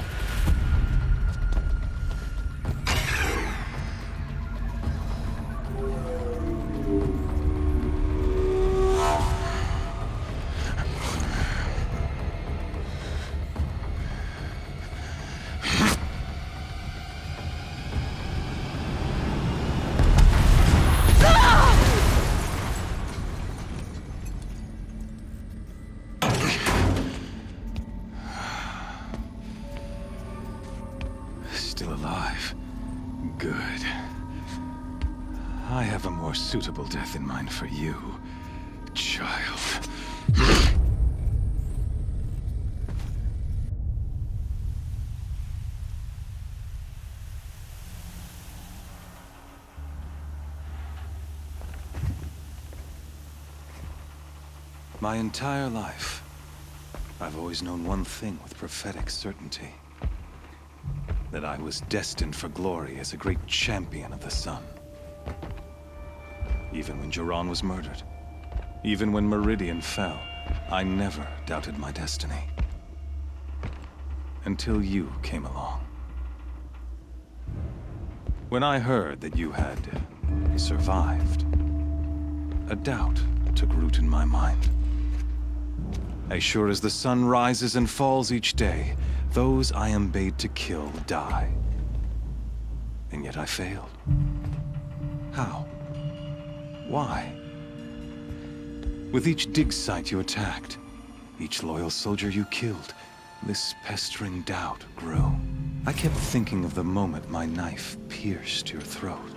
alive. Good. I have a more suitable death in mind for you, child. My entire life, I've always known one thing with prophetic certainty. That I was destined for glory as a great champion of the sun. Even when Jiran was murdered, even when Meridian fell, I never doubted my destiny. Until you came along. When I heard that you had survived, a doubt took root in my mind. As sure as the sun rises and falls each day, those I am bade to kill die. And yet I failed. How? Why? With each dig site you attacked, each loyal soldier you killed, this pestering doubt grew. I kept thinking of the moment my knife pierced your throat.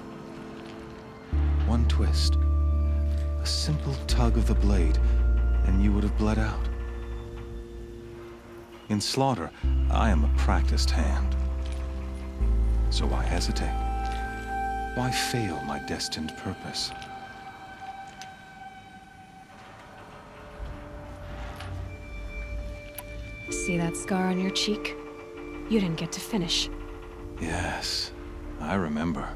One twist, a simple tug of the blade, and you would have bled out. In slaughter, I am a practiced hand. So why hesitate? Why fail my destined purpose? See that scar on your cheek? You didn't get to finish. Yes, I remember.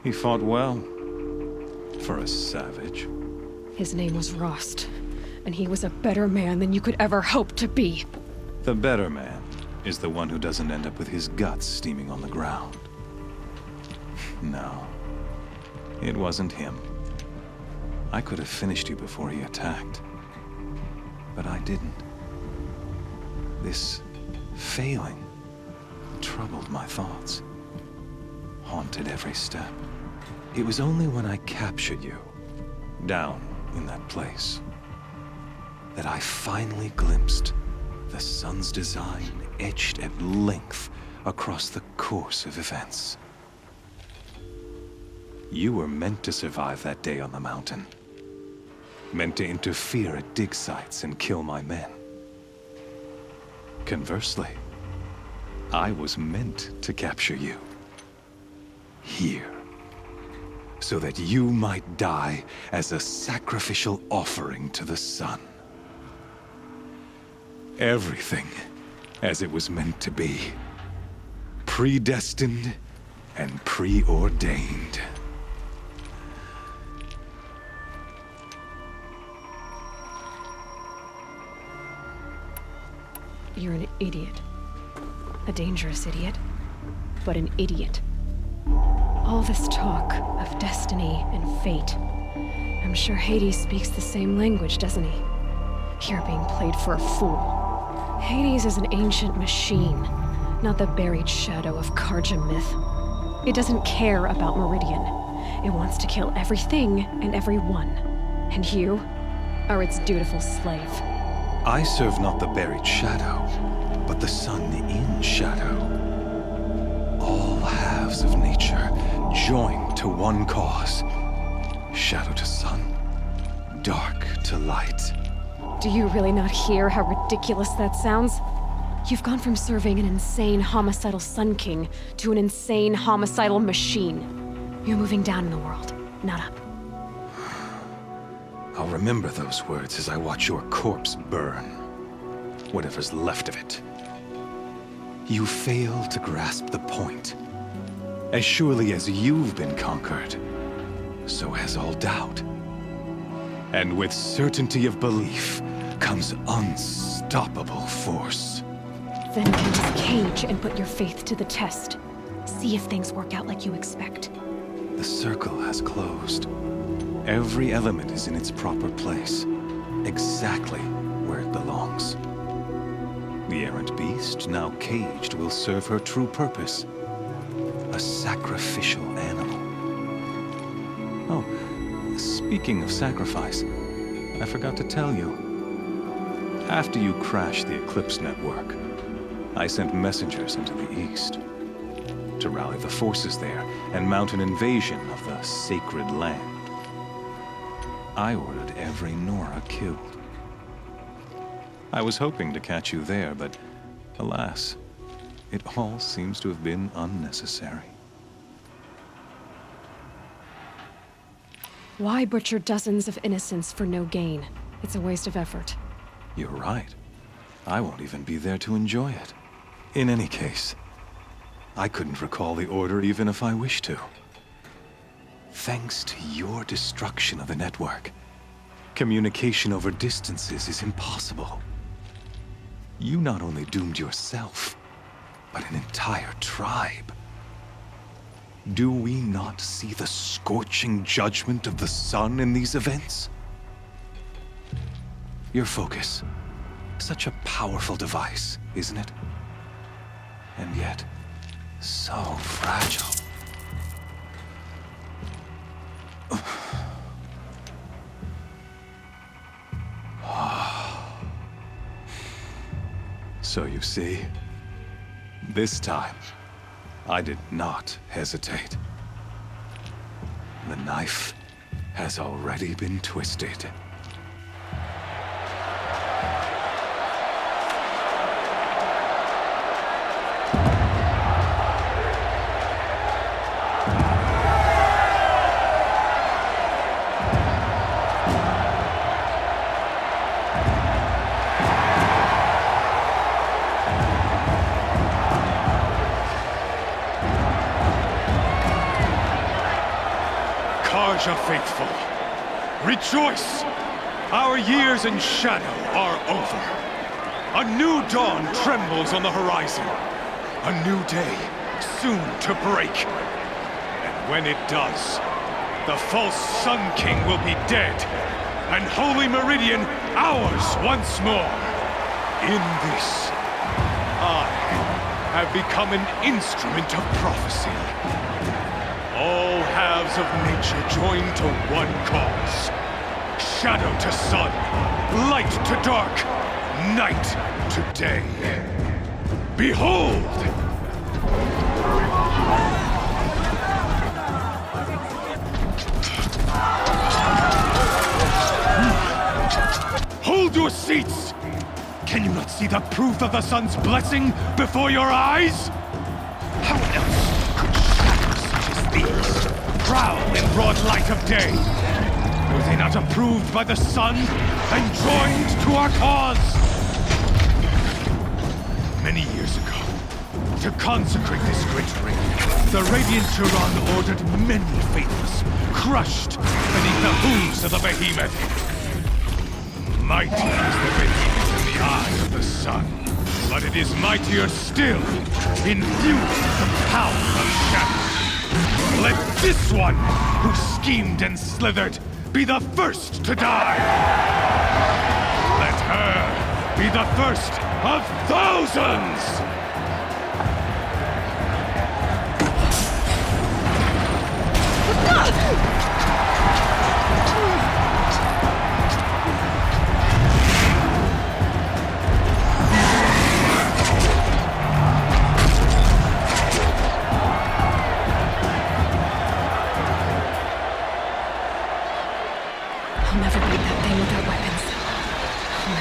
He fought well. For a savage. His name was Rost, and he was a better man than you could ever hope to be. The better man is the one who doesn't end up with his guts steaming on the ground. No, it wasn't him. I could have finished you before he attacked. But I didn't. This failing troubled my thoughts, haunted every step. It was only when I captured you, down in that place, that I finally glimpsed the sun's design etched at length across the course of events. You were meant to survive that day on the mountain. Meant to interfere at dig sites and kill my men. Conversely, I was meant to capture you. Here. So that you might die as a sacrificial offering to the sun. Everything as it was meant to be. Predestined and preordained. You're an idiot. A dangerous idiot, but an idiot. All this talk of destiny and fate. I'm sure Hades speaks the same language, doesn't he? You're being played for a fool. Hades is an ancient machine, not the buried shadow of Karja myth. It doesn't care about Meridian. It wants to kill everything and everyone. And you are its dutiful slave. I serve not the buried shadow, but the sun in shadow. All halves of nature joined to one cause. Shadow to sun, dark to light. Do you really not hear how ridiculous that sounds? You've gone from serving an insane homicidal Sun King to an insane homicidal machine. You're moving down in the world, not up. I'll remember those words as I watch your corpse burn. Whatever's left of it. You fail to grasp the point. As surely as you've been conquered, so has all doubt. And with certainty of belief comes unstoppable force. Then enter this cage and put your faith to the test. See if things work out like you expect. The circle has closed. Every element is in its proper place, exactly where it belongs. The errant beast, now caged, will serve her true purpose. A sacrificial animal. Oh, speaking of sacrifice, I forgot to tell you. After you crashed the Eclipse network, I sent messengers into the east. to rally the forces there and mount an invasion of the sacred land. I ordered every Nora killed. I was hoping to catch you there, but alas, it all seems to have been unnecessary. Why butcher dozens of innocents for no gain? It's a waste of effort. You're right. I won't even be there to enjoy it. In any case, I couldn't recall the order even if I wished to. Thanks to your destruction of the network, communication over distances is impossible. You not only doomed yourself, but an entire tribe. Do we not see the scorching judgment of the sun in these events? Your focus, such a powerful device, isn't it? And yet, so fragile. So you see, this time, I did not hesitate. The knife has already been twisted. Faithful, rejoice! Our years in shadow are over. A new dawn trembles on the horizon. A new day soon to break. And when it does, the false Sun King will be dead, and Holy Meridian ours once more. In this, I have become an instrument of prophecy. All halves of nature join to one cause. Shadow to sun, light to dark, night to day. Behold! Hold your seats! Can you not see the proof of the sun's blessing before your eyes? How else could shadows such as these prowl in broad light of day? Were they not approved by the sun and joined to our cause? Many years ago, to consecrate this great ring, the Radiant Turan ordered many faithless, crushed beneath the hooves of the behemoth. Mighty is the behemoth in the eye of the sun, but it is mightier still, infused with the power of shadow. Let this one, who schemed and slithered, be the first to die! Let her be the first of thousands!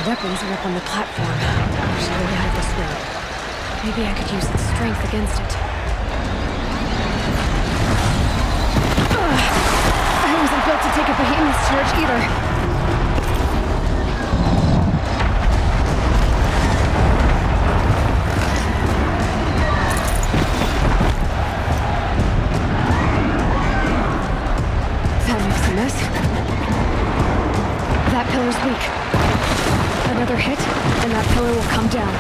Weapons are up on the platform. There's no way out of this room. Maybe I could use its strength against it. I wasn't built to take a behemoth's charge either. That makes a mess. That pillar's weak. Another hit, and that pillar will come down.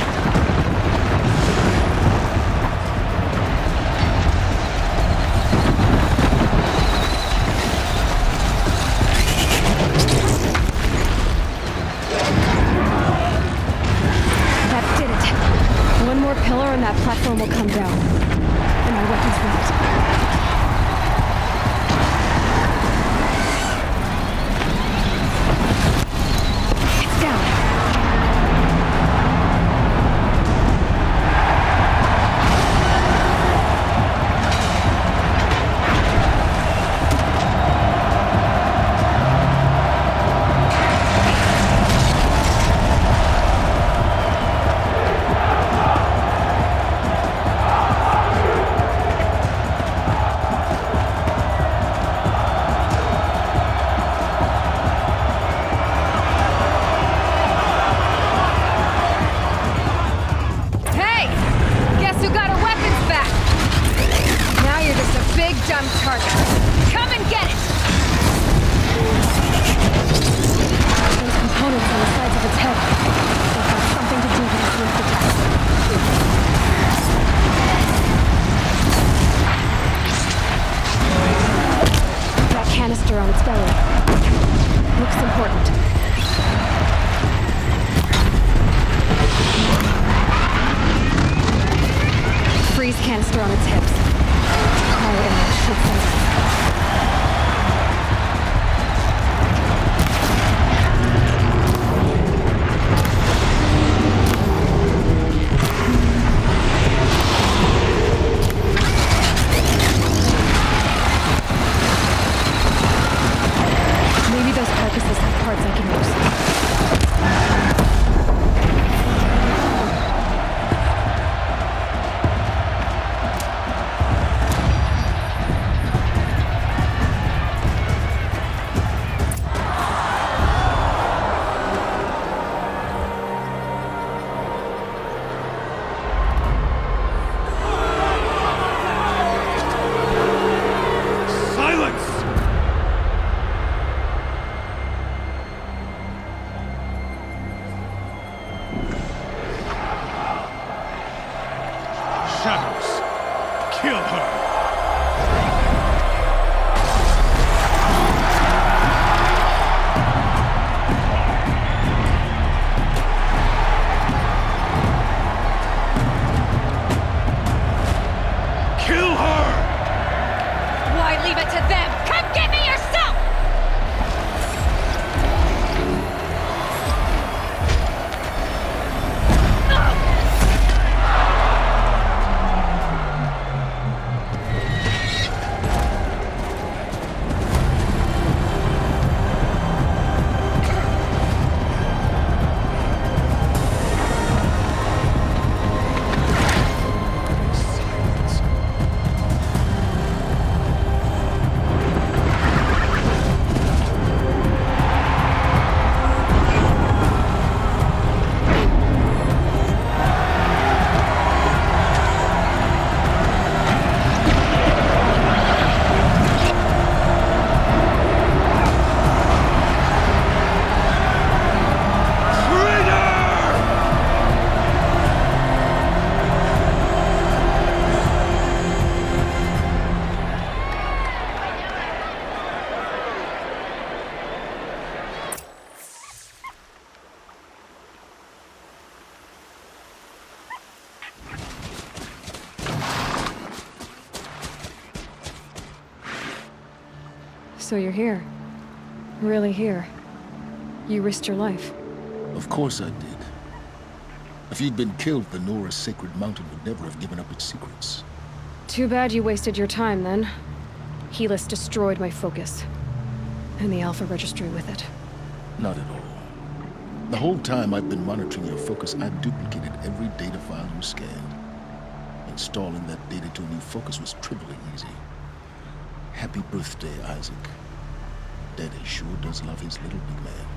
That did it. One more pillar and that platform will come down. And my weapon's ready. So you're here. Really here. You risked your life. Of course I did. If you'd been killed, the Nora's sacred mountain would never have given up its secrets. Too bad you wasted your time, then. Helis destroyed my focus. And the Alpha Registry with it. Not at all. The whole time I've been monitoring your focus, I've duplicated every data file you scanned. Installing that data to a new focus was trivially easy. Happy birthday, Isaac. Daddy sure does love his little big man.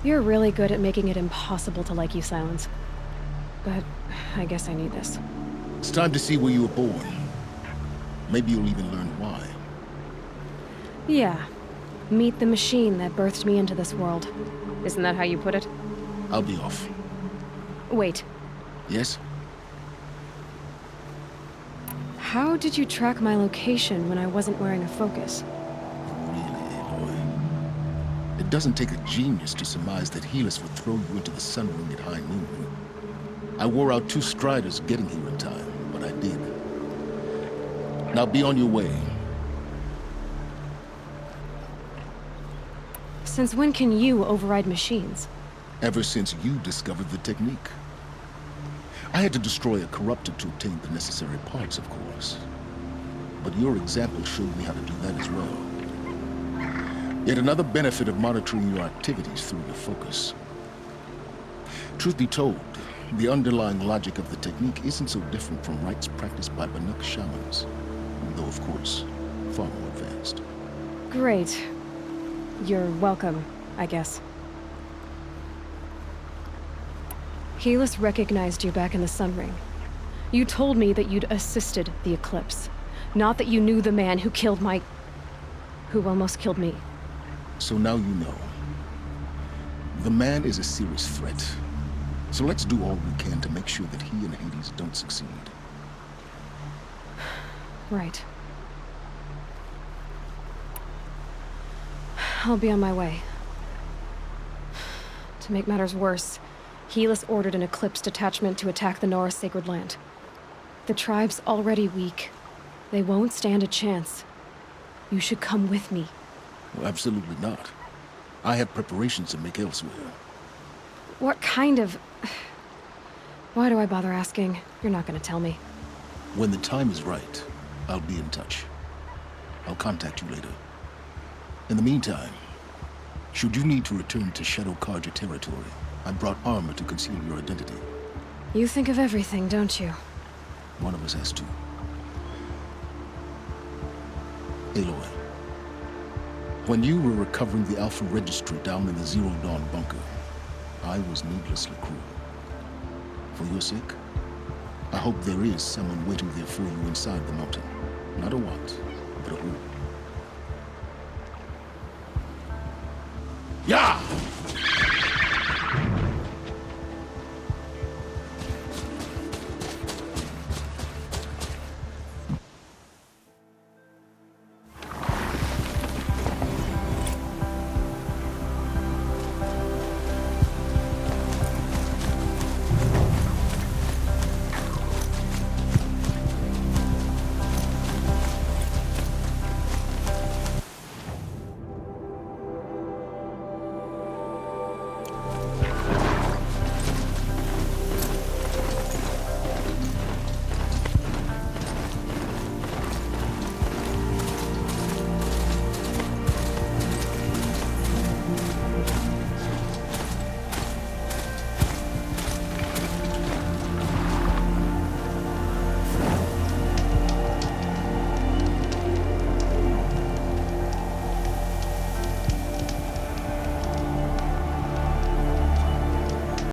You're really good at making it impossible to like you, Silence. But I guess I need this. It's time to see where you were born. Maybe you'll even learn why. Yeah. Meet the machine that birthed me into this world. Isn't that how you put it? I'll be off. Wait. Yes? How did you track my location when I wasn't wearing a focus? Really, Aloy? It doesn't take a genius to surmise that Helis would throw you into the sun ring at high noon. I wore out 2 striders getting here in time, but I did. Now be on your way. Since when can you override machines? Ever since you discovered the technique. I had to destroy a corruptor to obtain the necessary parts, of course. But your example showed me how to do that as well. Yet another benefit of monitoring your activities through your focus. Truth be told, the underlying logic of the technique isn't so different from rites practiced by Banuk shamans, though of course, far more advanced. Great. You're welcome, I guess. Helis recognized you back in the Sun Ring. You told me that you'd assisted the Eclipse, not that you knew the man who killed who almost killed me. So now you know. The man is a serious threat. So let's do all we can to make sure that he and Hades don't succeed. Right. I'll be on my way. To make matters worse, Helis ordered an Eclipse detachment to attack the Nora Sacred Land. The tribe's already weak. They won't stand a chance. You should come with me. Well, absolutely not. I have preparations to make elsewhere. What kind of... Why do I bother asking? You're not gonna tell me. When the time is right, I'll be in touch. I'll contact you later. In the meantime, should you need to return to Shadow Karja territory, I brought armor to conceal your identity. You think of everything, don't you? One of us has to. Aloy, when you were recovering the Alpha Registry down in the Zero Dawn bunker, I was needlessly cruel. For your sake, I hope there is someone waiting there for you inside the mountain. Not a what, but a who.